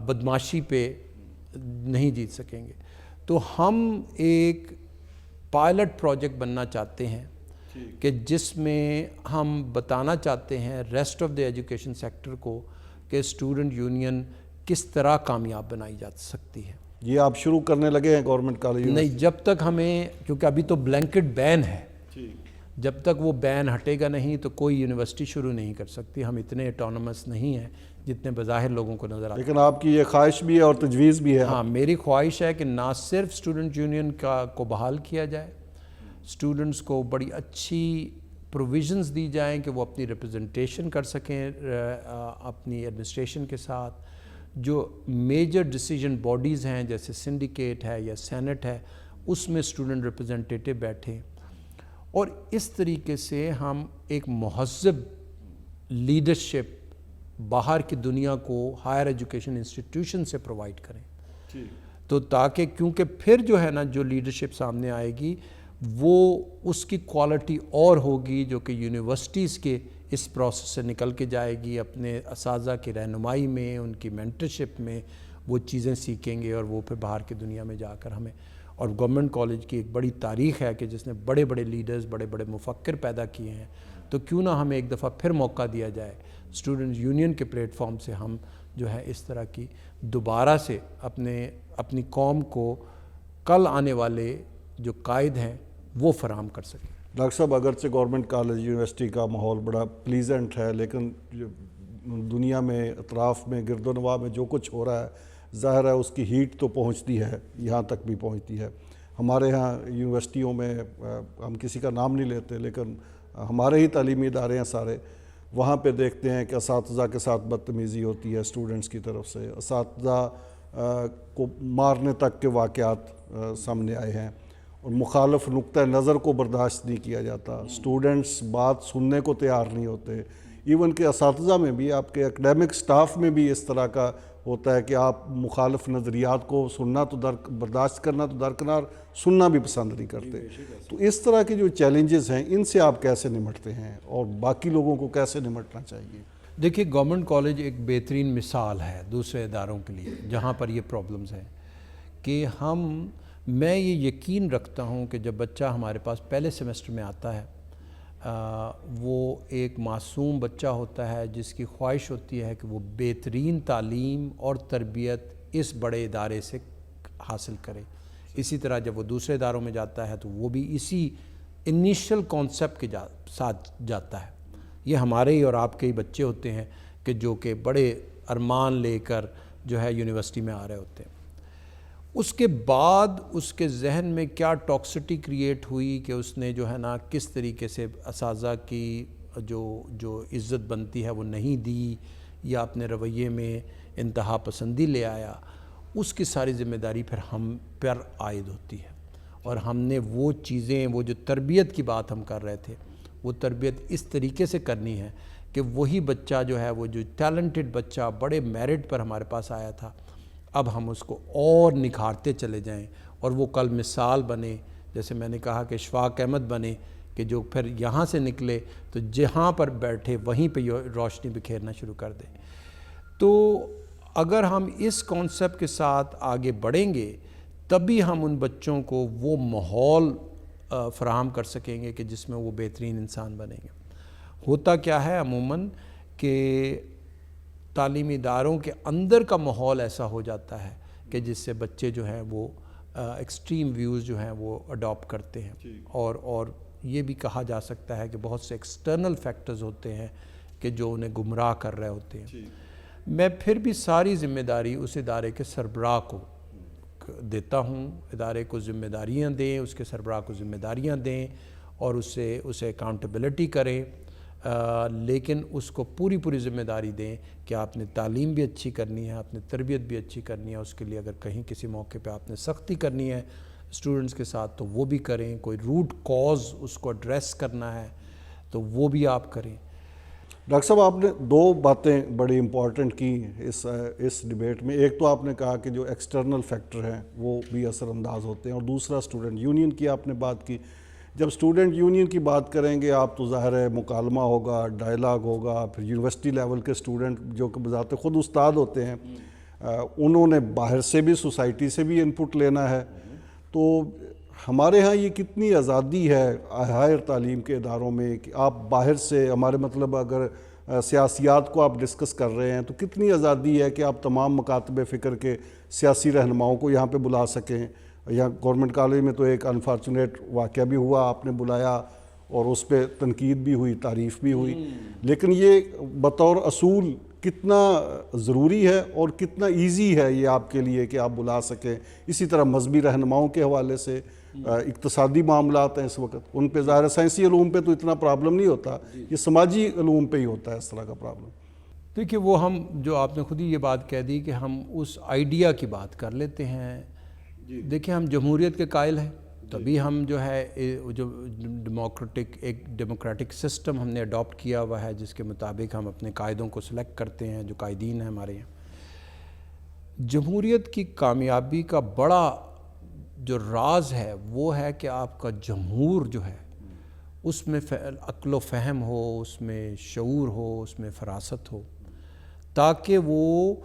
بدمعاشی پہ نہیں جیت سکیں گے۔ تو ہم ایک پائلٹ پروجیکٹ بننا چاہتے ہیں کہ جس میں ہم بتانا چاہتے ہیں rest of the education sector کو کہ اسٹوڈنٹ یونین کس طرح کامیاب بنائی جا سکتی ہے۔ یہ آپ شروع کرنے لگے ہیں گورنمنٹ کالج؟ نہیں، جب تک ہمیں، کیونکہ ابھی تو بلینکٹ بین ہے، جب تک وہ بین ہٹے گا نہیں تو کوئی یونیورسٹی شروع نہیں کر سکتی۔ ہم اتنے اٹانومس نہیں ہیں جتنے بظاہر لوگوں کو نظر آتے ہیں۔ لیکن آپ کی یہ خواہش بھی ہے اور تجویز بھی ہے؟ ہاں، میری خواہش ہے کہ نہ صرف اسٹوڈنٹ یونین کو بحال کیا جائے، اسٹوڈنٹس کو بڑی اچھی پروویژنز دی جائیں کہ وہ اپنی ریپرزنٹیشن کر سکیں اپنی ایڈمنسٹریشن کے ساتھ۔ جو میجر ڈیسیجن باڈیز ہیں جیسے سنڈیکیٹ ہے یا سینٹ ہے، اس میں اسٹوڈنٹ ریپرزنٹیٹیو بیٹھیں، اور اس طریقے سے ہم ایک مہذب لیڈرشپ باہر کی دنیا کو ہائر ایجوکیشن انسٹیٹیوشن سے پرووائڈ کریں، تو تاکہ کیونکہ پھر جو ہے نا جو لیڈرشپ سامنے آئے گی وہ اس کی کوالٹی اور ہوگی جو کہ یونیورسٹیز کے اس پروسیس سے نکل کے جائے گی، اپنے اساتذہ کی رہنمائی میں، ان کی مینٹرشپ میں وہ چیزیں سیکھیں گے، اور وہ پھر باہر کی دنیا میں جا کر ہمیں، اور گورنمنٹ کالج کی ایک بڑی تاریخ ہے کہ جس نے بڑے بڑے لیڈرز، بڑے بڑے مفکر پیدا کیے ہیں، تو کیوں نہ ہمیں ایک دفعہ پھر موقع دیا جائے اسٹوڈنٹ یونین کے پلیٹ فارم سے ہم جو ہے اس طرح کی دوبارہ سے اپنی قوم کو کل آنے والے جو قائد ہیں وہ فراہم کر سکیں۔ ڈاکٹر صاحب، اگرچہ گورنمنٹ کالج یونیورسٹی کا ماحول بڑا پلیزنٹ ہے، لیکن دنیا میں اطراف میں گرد و نواح میں جو کچھ ہو رہا ہے ظاہر ہے اس کی ہیٹ تو پہنچتی ہے، یہاں تک بھی پہنچتی ہے۔ ہمارے ہاں یونیورسٹیوں میں ہم کسی کا نام نہیں لیتے، لیکن ہمارے ہی تعلیمی ادارے ہیں سارے، وہاں پہ دیکھتے ہیں کہ اساتذہ کے ساتھ بدتمیزی ہوتی ہے اسٹوڈنٹس کی طرف سے، اساتذہ کو مارنے تک کے واقعات سامنے آئے ہیں، اور مخالف نقطہ نظر کو برداشت نہیں کیا جاتا، اسٹوڈنٹس بات سننے کو تیار نہیں ہوتے، ایون کہ اساتذہ میں بھی، آپ کے اکیڈمک سٹاف میں بھی اس طرح کا ہوتا ہے کہ آپ مخالف نظریات کو سننا تو برداشت کرنا تو درکنار، سننا بھی پسند نہیں کرتے۔ تو اس طرح کے جو چیلنجز ہیں ان سے آپ کیسے نمٹتے ہیں اور باقی لوگوں کو کیسے نمٹنا چاہیے؟ دیکھیے، گورنمنٹ کالج ایک بہترین مثال ہے دوسرے اداروں کے لیے جہاں پر یہ پرابلمز ہیں کہ میں یہ یقین رکھتا ہوں کہ جب بچہ ہمارے پاس پہلے سیمسٹر میں آتا ہے، وہ ایک معصوم بچہ ہوتا ہے جس کی خواہش ہوتی ہے کہ وہ بہترین تعلیم اور تربیت اس بڑے ادارے سے حاصل کرے۔ اسی طرح جب وہ دوسرے اداروں میں جاتا ہے تو وہ بھی اسی انیشل کانسیپٹ کے ساتھ جاتا ہے۔ یہ ہمارے ہی اور آپ کے ہی بچے ہوتے ہیں کہ جو کہ بڑے ارمان لے کر جو ہے یونیورسٹی میں آ رہے ہوتے ہیں۔ اس کے بعد اس کے ذہن میں کیا ٹاکسٹی کریٹ ہوئی کہ اس نے جو ہے نا کس طریقے سے اساتذہ کی جو عزت بنتی ہے وہ نہیں دی، یا اپنے رویے میں انتہا پسندی لے آیا، اس کی ساری ذمہ داری پھر ہم پر عائد ہوتی ہے۔ اور ہم نے وہ چیزیں، وہ جو تربیت کی بات ہم کر رہے تھے، وہ تربیت اس طریقے سے کرنی ہے کہ وہی بچہ جو ہے، وہ جو ٹیلنٹڈ بچہ بڑے میرٹ پر ہمارے پاس آیا تھا، اب ہم اس کو اور نکھارتے چلے جائیں اور وہ کل مثال بنے، جیسے میں نے کہا کہ اشفاق احمد بنے، کہ جو پھر یہاں سے نکلے تو جہاں پر بیٹھے وہیں پہ روشنی بکھیرنا شروع کر دے۔ تو اگر ہم اس کانسیپٹ کے ساتھ آگے بڑھیں گے تبھی ہم ان بچوں کو وہ ماحول فراہم کر سکیں گے کہ جس میں وہ بہترین انسان بنیں گے۔ ہوتا کیا ہے عموماً کہ تعلیمی اداروں کے اندر کا ماحول ایسا ہو جاتا ہے کہ جس سے بچے جو ہیں وہ ایکسٹریم ویوز جو ہیں وہ اڈاپٹ کرتے ہیں، اور یہ بھی کہا جا سکتا ہے کہ بہت سے ایکسٹرنل فیکٹرز ہوتے ہیں کہ جو انہیں گمراہ کر رہے ہوتے ہیں۔ میں پھر بھی ساری ذمہ داری اس ادارے کے سربراہ کو دیتا ہوں، ادارے کو ذمہ داریاں دیں، اس کے سربراہ کو ذمہ داریاں دیں اور اسے اکاؤنٹیبلٹی کریں، لیکن اس کو پوری ذمہ داری دیں کہ آپ نے تعلیم بھی اچھی کرنی ہے، آپ نے تربیت بھی اچھی کرنی ہے، اس کے لیے اگر کہیں کسی موقع پہ آپ نے سختی کرنی ہے اسٹوڈنٹس کے ساتھ تو وہ بھی کریں، کوئی روٹ کاز اس کو ایڈریس کرنا ہے تو وہ بھی آپ کریں۔ ڈاکٹر صاحب، آپ نے دو باتیں بڑی امپورٹنٹ کی اس ڈیبیٹ میں۔ ایک تو آپ نے کہا کہ جو ایکسٹرنل فیکٹر ہیں وہ بھی اثر انداز ہوتے ہیں، اور دوسرا اسٹوڈنٹ یونین کی آپ نے بات کی۔ جب اسٹوڈنٹ یونین کی بات کریں گے آپ تو ظاہر ہے مکالمہ ہوگا، ڈائلاگ ہوگا، پھر یونیورسٹی لیول کے اسٹوڈنٹ جو کہ بذات خود استاد ہوتے ہیں، انہوں نے باہر سے بھی، سوسائٹی سے بھی انپٹ لینا ہے۔ تو ہمارے ہاں یہ کتنی آزادی ہے ہائر تعلیم کے اداروں میں کہ آپ باہر سے، ہمارے مطلب اگر سیاسیات کو آپ ڈسکس کر رہے ہیں تو کتنی آزادی ہے کہ آپ تمام مکاتب فکر کے سیاسی رہنماؤں کو یہاں پہ بلا سکیں؟ یا گورنمنٹ کالج میں تو ایک انفارچونیٹ واقعہ بھی ہوا، آپ نے بلایا اور اس پہ تنقید بھی ہوئی، تعریف بھی ہوئی، لیکن یہ بطور اصول کتنا ضروری ہے اور کتنا ایزی ہے یہ آپ کے لیے کہ آپ بلا سکیں؟ اسی طرح مذہبی رہنماؤں کے حوالے سے اقتصادی معاملات ہیں اس وقت، ان پہ ظاہر سائنسی علوم پہ تو اتنا پرابلم نہیں ہوتا، یہ سماجی علوم پہ ہی ہوتا ہے اس طرح کا پرابلم۔ دیکھیے، وہ ہم جو آپ نے خود ہی یہ بات کہہ دی کہ ہم اس آئیڈیا کی بات کر لیتے ہیں۔ دیکھیں، ہم جمہوریت کے قائل ہیں، تبھی ہم جو ہے جو ڈیموکریٹک سسٹم ہم نے اڈاپٹ کیا ہوا ہے، جس کے مطابق ہم اپنے قائدوں کو سلیکٹ کرتے ہیں، جو قائدین ہیں ہمارے یہاں۔ جمہوریت کی کامیابی کا بڑا جو راز ہے وہ ہے کہ آپ کا جمہور جو ہے اس میں عقل و فہم ہو، اس میں شعور ہو، اس میں فراست ہو، تاکہ وہ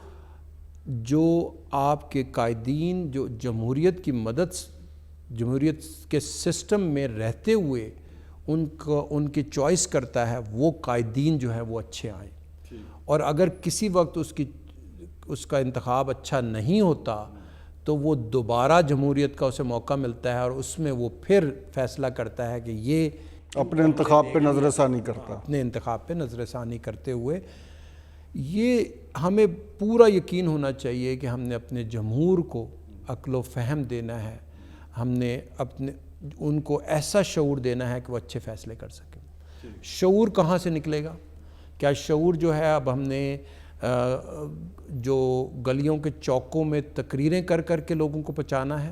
جو آپ کے قائدین جو جمہوریت کی مدد، جمہوریت کے سسٹم میں رہتے ہوئے ان کی چوائس کرتا ہے، وہ قائدین جو ہے وہ اچھے آئیں۔ اور اگر کسی وقت اس کا انتخاب اچھا نہیں ہوتا تو وہ دوبارہ جمہوریت کا اسے موقع ملتا ہے اور اس میں وہ پھر فیصلہ کرتا ہے کہ یہ اپنے انتخاب پہ نظر ثانی کرتا، اپنے انتخاب پہ نظر ثانی کرتے ہوئے یہ ہمیں پورا یقین ہونا چاہیے کہ ہم نے اپنے جمہور کو عقل و فہم دینا ہے، ہم نے ان کو ایسا شعور دینا ہے کہ وہ اچھے فیصلے کر سکیں۔ شعور کہاں سے نکلے گا؟ کیا شعور جو ہے اب ہم نے جو گلیوں کے چوکوں میں تقریریں کر کر کے لوگوں کو پہنچانا ہے،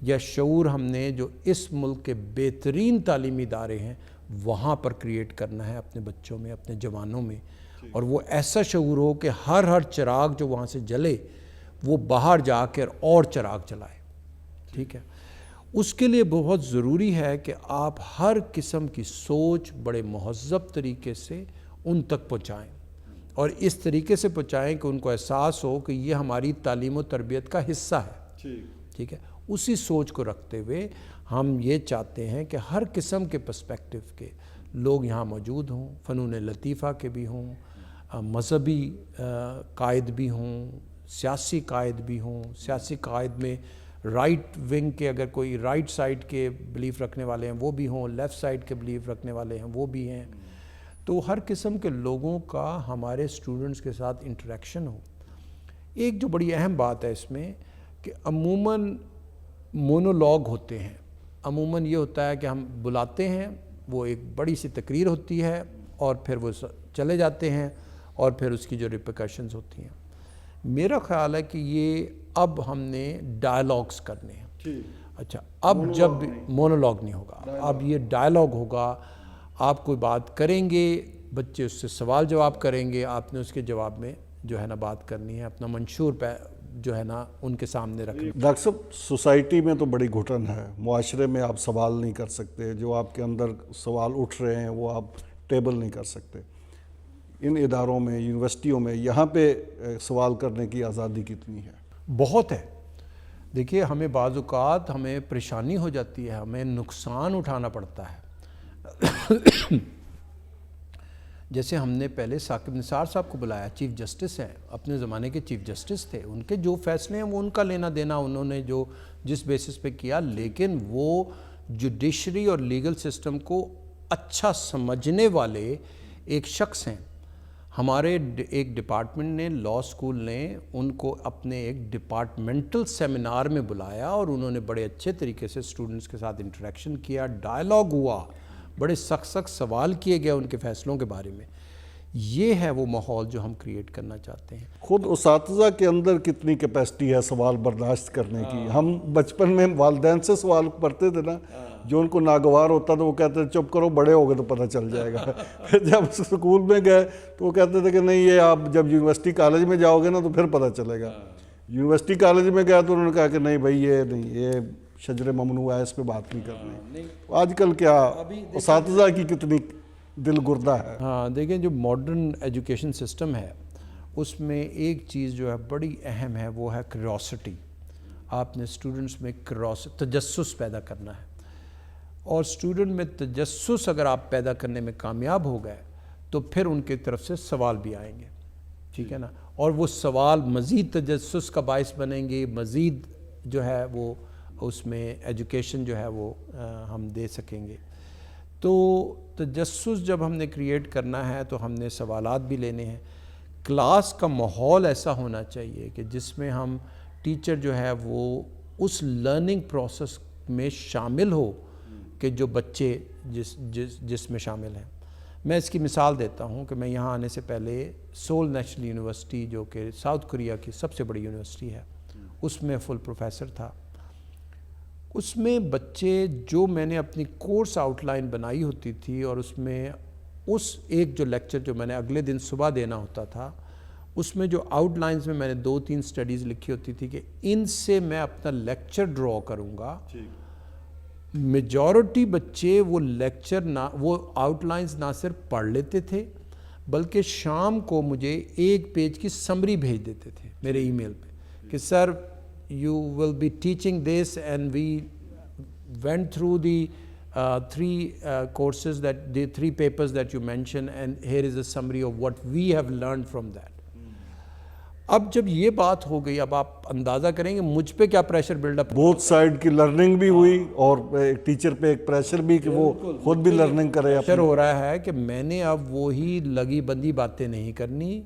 یا شعور ہم نے جو اس ملک کے بہترین تعلیمی ادارے ہیں وہاں پر کریٹ کرنا ہے اپنے بچوں میں، اپنے جوانوں میں، اور وہ ایسا شعور ہو کہ ہر چراغ جو وہاں سے جلے وہ باہر جا کر اور چراغ جلائے۔ ٹھیک ہے، اس کے لیے بہت ضروری ہے کہ آپ ہر قسم کی سوچ بڑے مہذب طریقے سے ان تک پہنچائیں، اور اس طریقے سے پہنچائیں کہ ان کو احساس ہو کہ یہ ہماری تعلیم و تربیت کا حصہ ہے۔ ٹھیک ہے، اسی سوچ کو رکھتے ہوئے ہم یہ چاہتے ہیں کہ ہر قسم کے پرسپیکٹیو کے لوگ یہاں موجود ہوں، فنون لطیفہ کے بھی ہوں، مذہبی قائد بھی ہوں، سیاسی قائد بھی ہوں، سیاسی قائد میں رائٹ ونگ کے اگر کوئی رائٹ سائڈ کے بلیف رکھنے والے ہیں وہ بھی ہوں، لیفٹ سائڈ کے بلیف رکھنے والے ہیں وہ بھی ہیں، تو ہر قسم کے لوگوں کا ہمارے اسٹوڈنٹس کے ساتھ انٹریکشن ہو۔ ایک جو بڑی اہم بات ہے اس میں کہ عموماً مونولوگ ہوتے ہیں، عموماً یہ ہوتا ہے کہ ہم بلاتے ہیں، وہ ایک بڑی سی تقریر ہوتی ہے اور پھر وہ چلے جاتے ہیں اور پھر اس کی جو ریپرکشنز ہوتی ہیں۔ میرا خیال ہے کہ یہ اب ہم نے ڈائلاگز کرنے ہیں۔ اچھا، اب جب مونولوگ نہیں ہوگا، اب یہ ڈائلاگ ہوگا، آپ کوئی بات کریں گے، بچے اس سے سوال جواب کریں گے، آپ نے اس کے جواب میں جو ہے نا بات کرنی ہے، اپنا منشور جو ہے نا ان کے سامنے رکھنا۔ ڈاکٹر صاحب، سوسائٹی میں تو بڑی گھٹن ہے، معاشرے میں آپ سوال نہیں کر سکتے، جو آپ کے اندر سوال اٹھ رہے ہیں وہ آپ ٹیبل نہیں کر سکتے۔ ان اداروں میں، یونیورسٹیوں میں یہاں پہ سوال کرنے کی آزادی کتنی ہے؟ بہت ہے۔ دیکھیے، ہمیں بعض اوقات ہمیں پریشانی ہو جاتی ہے، ہمیں نقصان اٹھانا پڑتا ہے۔ جیسے ہم نے پہلے ثاقب نثار صاحب کو بلایا، چیف جسٹس ہیں، اپنے زمانے کے چیف جسٹس تھے، ان کے جو فیصلے ہیں وہ ان کا لینا دینا، انہوں نے جو جس بیسس پہ کیا، لیکن وہ جوڈیشری اور لیگل سسٹم کو اچھا سمجھنے والے ایک شخص ہیں۔ ہمارے ایک ڈپارٹمنٹ نے، لاء سکول نے ان کو اپنے ایک ڈپارٹمنٹل سیمینار میں بلایا اور انہوں نے بڑے اچھے طریقے سے اسٹوڈنٹس کے ساتھ انٹریکشن کیا، ڈائلاگ ہوا، بڑے سخت سوال کیے گئے ان کے فیصلوں کے بارے میں۔ یہ ہے وہ ماحول جو ہم کریٹ کرنا چاہتے ہیں۔ خود اساتذہ کے اندر کتنی کیپیسٹی ہے سوال برداشت کرنے کی؟ ہم بچپن میں والدین سے سوال پڑھتے تھے نا، جو ان کو ناگوار ہوتا تھا وہ کہتے تھے چپ کرو، بڑے ہو گئے تو پتہ چل جائے گا۔ پھر جب اسکول میں گئے تو وہ کہتے تھے کہ نہیں، یہ آپ جب یونیورسٹی کالج میں جاؤ گے نا تو پھر پتہ چلے گا۔ یونیورسٹی کالج میں گیا تو انہوں نے کہا کہ نہیں بھائی، یہ نہیں، یہ شجر ممنوع ہے، اس پہ بات نہیں کرنی۔ آج کل کیا اساتذہ کی کتنی دل گردہ ہے؟ ہاں، دیکھیں، جو ماڈرن ایجوکیشن سسٹم ہے اس میں ایک چیز جو ہے بڑی اہم ہے، وہ ہے کیوریوسٹی۔ آپ نے اسٹوڈنٹس میں تجسس پیدا کرنا ہے، اور اسٹوڈنٹ میں تجسس اگر آپ پیدا کرنے میں کامیاب ہو گئے تو پھر ان کی طرف سے سوال بھی آئیں گے، ٹھیک ہے نا، اور وہ سوال مزید تجسس کا باعث بنیں گے، مزید جو ہے وہ اس میں ایجوکیشن جو ہے وہ ہم دے سکیں گے۔ تو تجسس جب ہم نے کریٹ کرنا ہے تو ہم نے سوالات بھی لینے ہیں۔ کلاس کا ماحول ایسا ہونا چاہیے کہ جس میں ہم ٹیچر جو ہے وہ اس لرننگ پروسیس میں شامل ہو کہ جو بچے جس میں شامل ہیں۔ میں اس کی مثال دیتا ہوں کہ میں یہاں آنے سے پہلے سول نیشنل یونیورسٹی، جو کہ ساؤتھ کوریا کی سب سے بڑی یونیورسٹی ہے، اس میں فل پروفیسر تھا۔ اس میں بچے، جو میں نے اپنی کورس آؤٹ لائن بنائی ہوتی تھی، اور اس میں ایک جو لیکچر جو میں نے اگلے دن صبح دینا ہوتا تھا، اس میں جو آؤٹ لائنز میں نے 2-3 سٹڈیز لکھی ہوتی تھی کہ ان سے میں اپنا لیکچر ڈرا کروں گا۔ میجورٹی بچے وہ آؤٹ لائنز نہ صرف پڑھ لیتے تھے بلکہ شام کو مجھے ایک پیج کی سمری بھیج دیتے تھے میرے ای میل پہ کہ سر you will be teaching this and we went through the courses the 3 papers that you mentioned, and here is a summary of what we have learned from that. اب جب یہ بات ہو گئی, اب آپ اندازہ کریں گے مجھ پہ کیا pressure build up. Both side کی لرننگ بھی ہوئی اور ایک ٹیچر پہ ایک پریشر بھی کہ وہ خود بھی لرننگ کرے. پریشر ہو رہا ہے کہ میں نے اب وہی لگی بندی باتیں نہیں کرنی,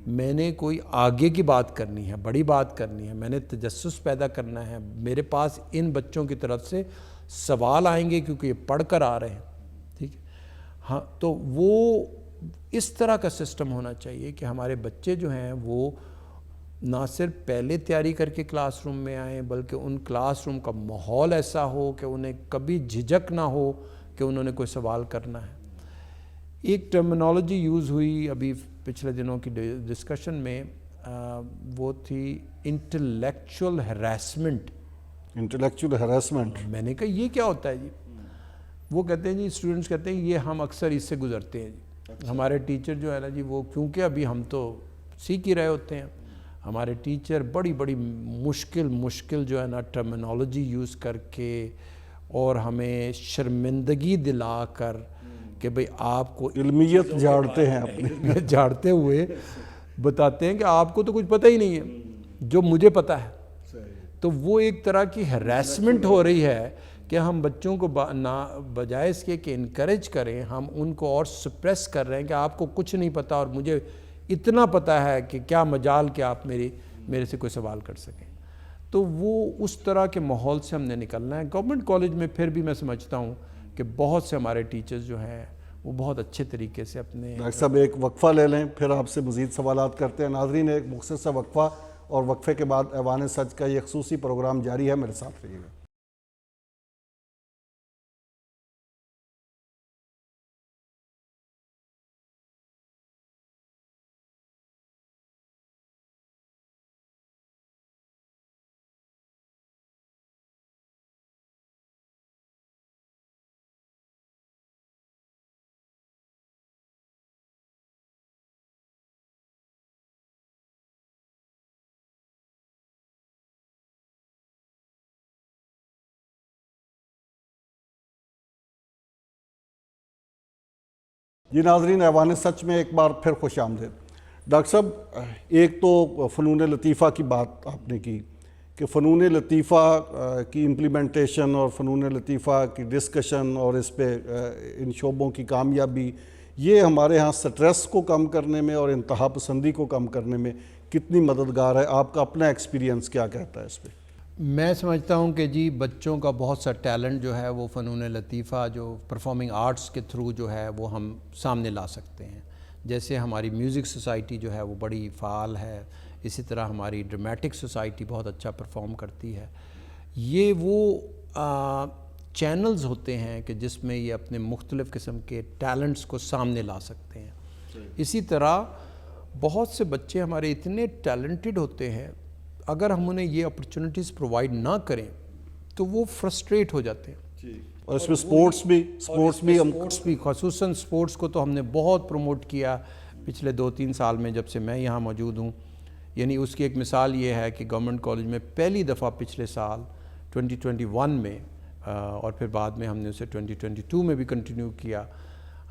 میں نے کوئی آگے کی بات کرنی ہے, بڑی بات کرنی ہے, میں نے تجسس پیدا کرنا ہے. میرے پاس ان بچوں کی طرف سے سوال آئیں گے کیونکہ یہ پڑھ کر آ رہے ہیں, ٹھیک ہے. ہاں, تو وہ اس طرح کا سسٹم ہونا چاہیے کہ ہمارے بچے جو ہیں وہ نہ صرف پہلے تیاری کر کے کلاس روم میں آئیں, بلکہ ان کلاس روم کا ماحول ایسا ہو کہ انہیں کبھی جھجک نہ ہو کہ انہوں نے کوئی سوال کرنا ہے. ایک ٹرمینالوجی یوز ہوئی ابھی پچھلے دنوں کی ڈسکشن میں, وہ تھی انٹلیکچول ہراسمنٹ. انٹلیکچول ہراسمنٹ, میں نے کہا یہ کیا ہوتا ہے جی؟ وہ کہتے ہیں جی, اسٹوڈنٹس کہتے ہیں یہ ہم اکثر اس سے گزرتے ہیں جی. ہمارے ٹیچر جو ہے نا جی, وہ کیونکہ ابھی ہم تو سیکھ ہی رہے ہوتے ہیں, ہمارے ٹیچر بڑی مشکل جو ہے نا ٹرمینالوجی یوز کر کے اور ہمیں شرمندگی دلا کر کہ بھئی آپ کو علمیت جھاڑتے ہیں اپنے جھاڑتے ہوئے بتاتے ہیں کہ آپ کو تو کچھ پتہ ہی نہیں ہے جو مجھے پتہ ہے. تو وہ ایک طرح کی ہراسمنٹ ہو رہی ہے کہ ہم بچوں کو بجائے اس کے کہ انکریج کریں, ہم ان کو اور سپریس کر رہے ہیں کہ آپ کو کچھ نہیں پتہ اور مجھے اتنا پتہ ہے کہ کیا مجال کہ آپ میرے سے کوئی سوال کر سکیں. تو وہ اس طرح کے ماحول سے ہم نے نکلنا ہے. گورنمنٹ کالج میں پھر بھی میں سمجھتا ہوں کہ بہت سے ہمارے ٹیچرز جو ہیں وہ بہت اچھے طریقے سے اپنے. ڈاکٹر صاحب ایک وقفہ لے لیں, پھر آپ سے مزید سوالات کرتے ہیں. ناظرین, ایک مختصر وقفہ, اور وقفے کے بعد ایوان سچ کا یہ خصوصی پروگرام جاری ہے, میرے ساتھ رہیے گا. جی ناظرین, ایوان سچ میں ایک بار پھر خوش آمدید. ڈاکٹر صاحب, ایک تو فنون لطیفہ کی بات آپ نے کی کہ فنون لطیفہ کی امپلیمنٹیشن اور فنون لطیفہ کی ڈسکشن اور اس پہ ان شعبوں کی کامیابی, یہ ہمارے ہاں سٹریس کو کم کرنے میں اور انتہا پسندی کو کم کرنے میں کتنی مددگار ہے؟ آپ کا اپنا ایکسپیرینس کیا کہتا ہے اس پہ؟ میں سمجھتا ہوں کہ جی بچوں کا بہت سا ٹیلنٹ جو ہے وہ فنون لطیفہ جو پرفارمنگ آرٹس کے تھرو جو ہے وہ ہم سامنے لا سکتے ہیں. جیسے ہماری میوزک سوسائٹی جو ہے وہ بڑی فعال ہے, اسی طرح ہماری ڈرمیٹک سوسائٹی بہت اچھا پرفارم کرتی ہے. یہ وہ چینلز ہوتے ہیں کہ جس میں یہ اپنے مختلف قسم کے ٹیلنٹس کو سامنے لا سکتے ہیں. اسی طرح بہت سے بچے ہمارے اتنے ٹیلنٹڈ ہوتے ہیں, اگر ہم انہیں یہ اپرچونٹیز پرووائڈ نہ کریں تو وہ فرسٹریٹ ہو جاتے ہیں. اور اس میں سپورٹس بھی خصوصاً سپورٹس کو تو ہم نے بہت پروموٹ کیا پچھلے 2-3 سال میں جب سے میں یہاں موجود ہوں. یعنی اس کی ایک مثال یہ ہے کہ گورنمنٹ کالج میں پہلی دفعہ پچھلے سال 2021 میں اور پھر بعد میں ہم نے اسے 2022 میں بھی کنٹینیو کیا,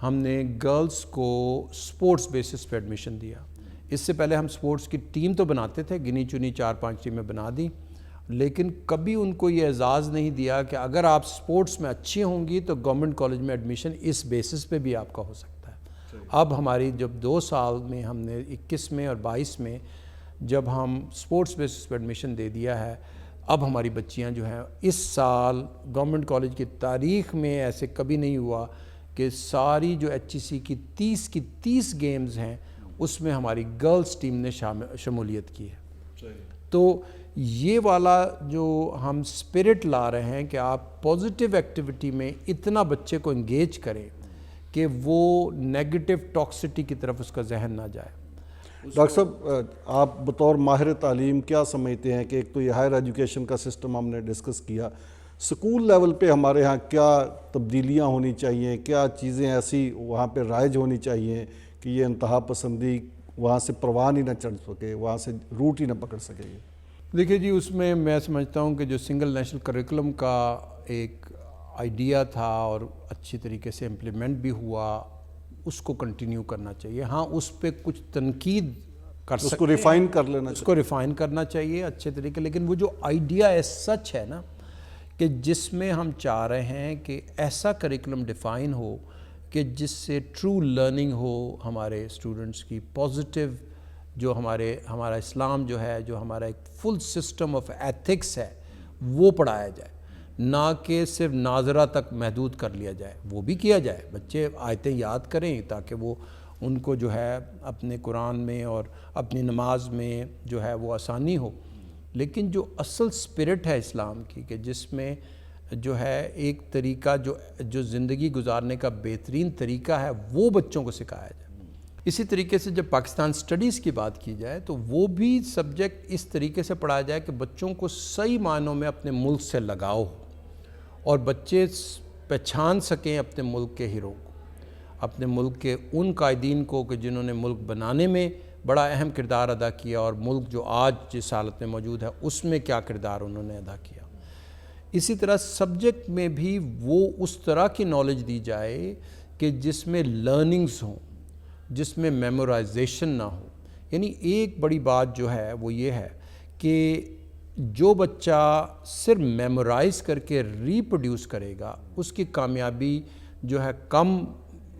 ہم نے گرلز کو سپورٹس بیسس پہ ایڈمیشن دیا. اس سے پہلے ہم سپورٹس کی ٹیم تو بناتے تھے, گنی چنی 4-5 ٹیمیں بنا دی, لیکن کبھی ان کو یہ اعزاز نہیں دیا کہ اگر آپ سپورٹس میں اچھی ہوں گی تو گورنمنٹ کالج میں ایڈمیشن اس بیسس پہ بھی آپ کا ہو سکتا ہے. اب ہماری جب 2 سال میں ہم نے 21 میں اور 22 میں جب ہم سپورٹس بیسس پہ ایڈمیشن دے دیا ہے, اب ہماری بچیاں جو ہیں اس سال گورنمنٹ کالج کی تاریخ میں ایسے کبھی نہیں ہوا کہ ساری جو HEC کی 30 گیمز ہیں اس میں ہماری گرلز ٹیم نے شمولیت کی ہے. تو یہ والا جو ہم سپرٹ لا رہے ہیں کہ آپ پازیٹیو ایکٹیویٹی میں اتنا بچے کو انگیج کریں کہ وہ نیگیٹو ٹاکسٹی کی طرف اس کا ذہن نہ جائے. ڈاکٹر صاحب, آپ بطور ماہر تعلیم کیا سمجھتے ہیں کہ ایک تو یہ ہائر ایجوکیشن کا سسٹم ہم نے ڈسکس کیا, سکول لیول پہ ہمارے ہاں کیا تبدیلیاں ہونی چاہیے, کیا چیزیں ایسی وہاں پہ رائج ہونی چاہیے کہ یہ انتہا پسندی وہاں سے پروان ہی نہ چڑھ سکے, وہاں سے روٹ ہی نہ پکڑ سکے؟ دیکھیے جی, اس میں سمجھتا ہوں کہ جو سنگل نیشنل کریکولم کا ایک آئیڈیا تھا اور اچھی طریقے سے امپلیمنٹ بھی ہوا، اس کو کنٹینیو کرنا چاہیے. ہاں اس پہ کچھ تنقید کر سکتے ہیں، اس کو ریفائن کر لینا اس کو ریفائن کرنا چاہیے اچھے طریقے، لیکن وہ جو آئیڈیا ایز سچ ہے نا کہ جس میں ہم چاہ رہے ہیں کہ ایسا کریکولم ڈیفائن ہو کہ جس سے ٹرو لرننگ ہو ہمارے اسٹوڈنٹس کی، پازیٹیو جو ہمارا اسلام جو ہے، جو ہمارا ایک فل سسٹم آف ایتھکس ہے وہ پڑھایا جائے، نہ کہ صرف ناظرہ تک محدود کر لیا جائے. وہ بھی کیا جائے، بچے آیتیں یاد کریں تاکہ وہ ان کو جو ہے اپنے قرآن میں اور اپنی نماز میں جو ہے وہ آسانی ہو. لیکن جو اصل اسپرٹ ہے اسلام کی کہ جس میں جو ہے ایک طریقہ جو زندگی گزارنے کا بہترین طریقہ ہے وہ بچوں کو سکھایا جائے. اسی طریقے سے جب پاکستان سٹڈیز کی بات کی جائے تو وہ بھی سبجیکٹ اس طریقے سے پڑھایا جائے کہ بچوں کو صحیح معنوں میں اپنے ملک سے لگاؤ ہو اور بچے پہچان سکیں اپنے ملک کے ہیرو کو، اپنے ملک کے ان قائدین کو کہ جنہوں نے ملک بنانے میں بڑا اہم کردار ادا کیا، اور ملک جو آج جس حالت میں موجود ہے اس میں کیا کردار انہوں نے ادا کیا. اسی طرح سبجیکٹ میں بھی وہ اس طرح کی نالج دی جائے کہ جس میں لرننگز ہوں، جس میں میمورائزیشن نہ ہو. یعنی ایک بڑی بات جو ہے وہ یہ ہے کہ جو بچہ صرف میمورائز کر کے ریپروڈیوس کرے گا اس کی کامیابی جو ہے کم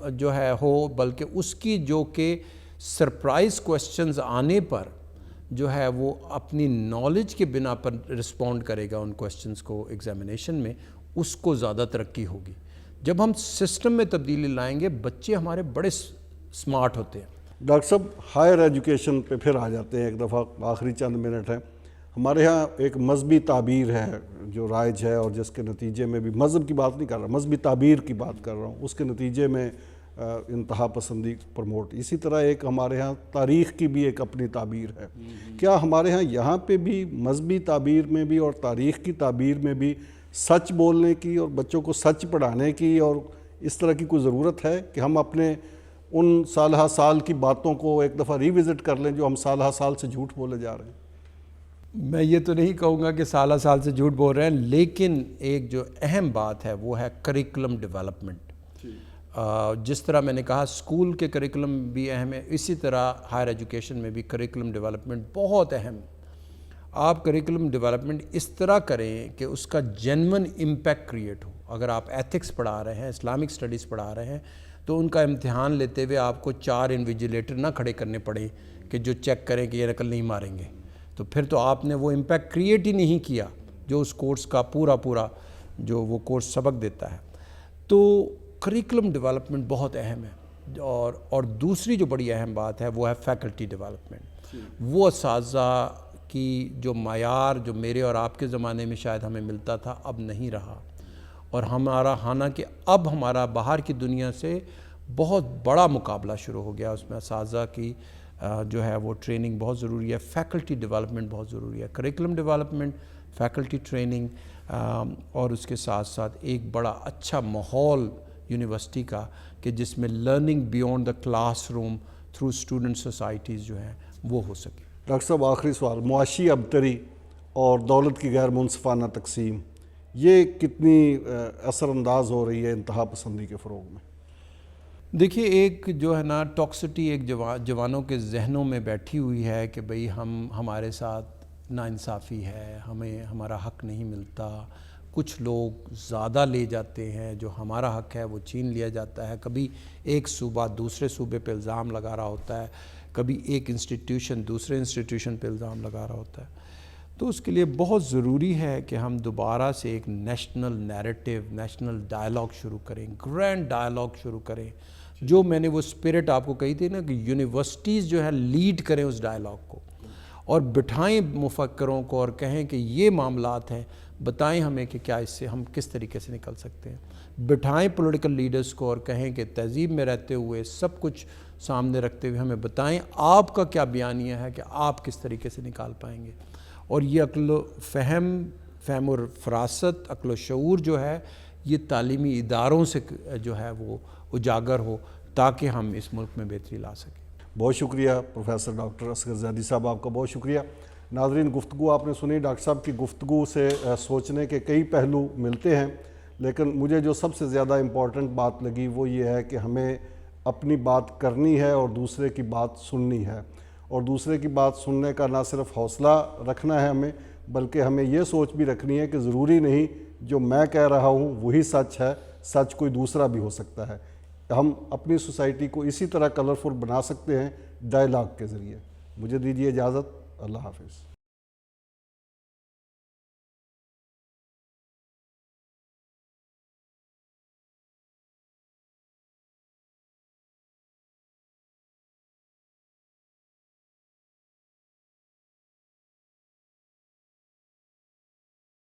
جو ہے ہو، بلکہ اس کی جو کہ سرپرائز کوسچنز آنے پر جو ہے وہ اپنی نالج کے بنا پر رسپونڈ کرے گا ان کوسچنز کو ایگزامینیشن میں، اس کو زیادہ ترقی ہوگی. جب ہم سسٹم میں تبدیلی لائیں گے بچے ہمارے بڑے سمارٹ ہوتے ہیں. ڈاکٹر صاحب ہائر ایجوکیشن پہ پھر آ جاتے ہیں ایک دفعہ، آخری چند منٹ ہیں. ہمارے ہاں ایک مذہبی تعبیر ہے جو رائج ہے، اور جس کے نتیجے میں بھی مذہب کی بات نہیں کر رہا، مذہبی تعبیر کی بات کر رہا ہوں، اس کے نتیجے میں انتہا پسندی پروموٹ. اسی طرح ایک ہمارے ہاں تاریخ کی بھی ایک اپنی تعبیر ہے. کیا ہمارے ہاں یہاں پہ بھی مذہبی تعبیر میں بھی اور تاریخ کی تعبیر میں بھی سچ بولنے کی اور بچوں کو سچ پڑھانے کی اور اس طرح کی کوئی ضرورت ہے کہ ہم اپنے ان سالہ سال کی باتوں کو ایک دفعہ ریوزٹ کر لیں جو ہم سالہ سال سے جھوٹ بولے جا رہے ہیں؟ میں یہ تو نہیں کہوں گا کہ سالہ سال سے جھوٹ بول رہے ہیں، لیکن ایک جو اہم بات ہے وہ ہے کریکولم ڈیولپمنٹ. جس طرح میں نے کہا اسکول کے کریکولم بھی اہم ہے، اسی طرح ہائر ایجوکیشن میں بھی کریکولم ڈیولپمنٹ بہت اہم ہے. آپ کریکولم ڈیولپمنٹ اس طرح کریں کہ اس کا جینون امپیکٹ کریٹ ہو. اگر آپ ایتھکس پڑھا رہے ہیں، اسلامک سٹڈیز پڑھا رہے ہیں، تو ان کا امتحان لیتے ہوئے آپ کو 4 انویجیلیٹر نہ کھڑے کرنے پڑے کہ جو چیک کریں کہ یہ نقل نہیں ماریں گے. تو پھر تو آپ نے وہ امپیکٹ کریٹ ہی نہیں کیا جو اس کورس کا پورا جو وہ کورس سبق دیتا ہے. تو کریکولم ڈیولپمنٹ بہت اہم ہے. اور دوسری جو بڑی اہم بات ہے وہ ہے فیکلٹی ڈیولپمنٹ. وہ اساتذہ کی جو معیار جو میرے اور آپ کے زمانے میں شاید ہمیں ملتا تھا اب نہیں رہا، اور حالانکہ اب ہمارا باہر کی دنیا سے بہت بڑا مقابلہ شروع ہو گیا. اس میں اساتذہ کی جو ہے وہ ٹریننگ بہت ضروری ہے، فیکلٹی ڈیولپمنٹ بہت ضروری ہے. کریکولم ڈیولپمنٹ، فیکلٹی ٹریننگ، اور اس کے ساتھ ساتھ ایک بڑا اچھا ماحول یونیورسٹی کا کہ جس میں learning beyond the class room through student societies جو ہیں وہ ہو سکے. ڈاکٹر صاحب آخری سوال، معاشی ابتری اور دولت کی غیر منصفانہ تقسیم یہ کتنی اثر انداز ہو رہی ہے انتہا پسندی کے فروغ میں؟ دیکھیے ایک جو ہے نا ٹاکسٹی ایک جوانوں کے ذہنوں میں بیٹھی ہوئی ہے کہ بھئی ہمارے ساتھ ناانصافی ہے، ہمیں ہمارا حق نہیں ملتا، کچھ لوگ زیادہ لے جاتے ہیں، جو ہمارا حق ہے وہ چھین لیا جاتا ہے. کبھی ایک صوبہ دوسرے صوبے پہ الزام لگا رہا ہوتا ہے، کبھی ایک انسٹیٹیوشن دوسرے انسٹیٹیوشن پہ الزام لگا رہا ہوتا ہے. تو اس کے لیے بہت ضروری ہے کہ ہم دوبارہ سے ایک نیشنل نیریٹو، نیشنل ڈائلاگ شروع کریں، گرینڈ ڈائلاگ شروع کریں. جو میں نے وہ اسپرٹ آپ کو کہی تھی نا کہ یونیورسٹیز جو ہے لیڈ کریں اس ڈائلاگ کو، اور بٹھائیں مفکروں کو اور کہیں کہ یہ معاملات ہیں، بتائیں ہمیں کہ کیا اس سے ہم کس طریقے سے نکل سکتے ہیں. بٹھائیں پولیٹیکل لیڈرز کو اور کہیں کہ تہذیب میں رہتے ہوئے سب کچھ سامنے رکھتے ہوئے ہمیں بتائیں آپ کا کیا بیانیہ ہے کہ آپ کس طریقے سے نکال پائیں گے. اور یہ عقل و فہم و فراست، عقل و شعور جو ہے یہ تعلیمی اداروں سے جو ہے وہ اجاگر ہو تاکہ ہم اس ملک میں بہتری لا سکیں. بہت شکریہ پروفیسر ڈاکٹر اصغر زیدی صاحب، آپ کا بہت شکریہ. ناظرین گفتگو آپ نے سنی، ڈاکٹر صاحب کی گفتگو سے سوچنے کے کئی پہلو ملتے ہیں، لیکن مجھے جو سب سے زیادہ امپورٹنٹ بات لگی وہ یہ ہے کہ ہمیں اپنی بات کرنی ہے اور دوسرے کی بات سننی ہے، اور دوسرے کی بات سننے کا نہ صرف حوصلہ رکھنا ہے ہمیں، بلکہ ہمیں یہ سوچ بھی رکھنی ہے کہ ضروری نہیں جو میں کہہ رہا ہوں وہی سچ ہے، سچ کوئی دوسرا بھی ہو سکتا ہے۔ ہم اپنی سوسائٹی کو اسی طرح کلرفل بنا سکتے ہیں ڈائلاگ کے ذریعے۔ مجھے دیجیے اجازت، اللہ حافظ۔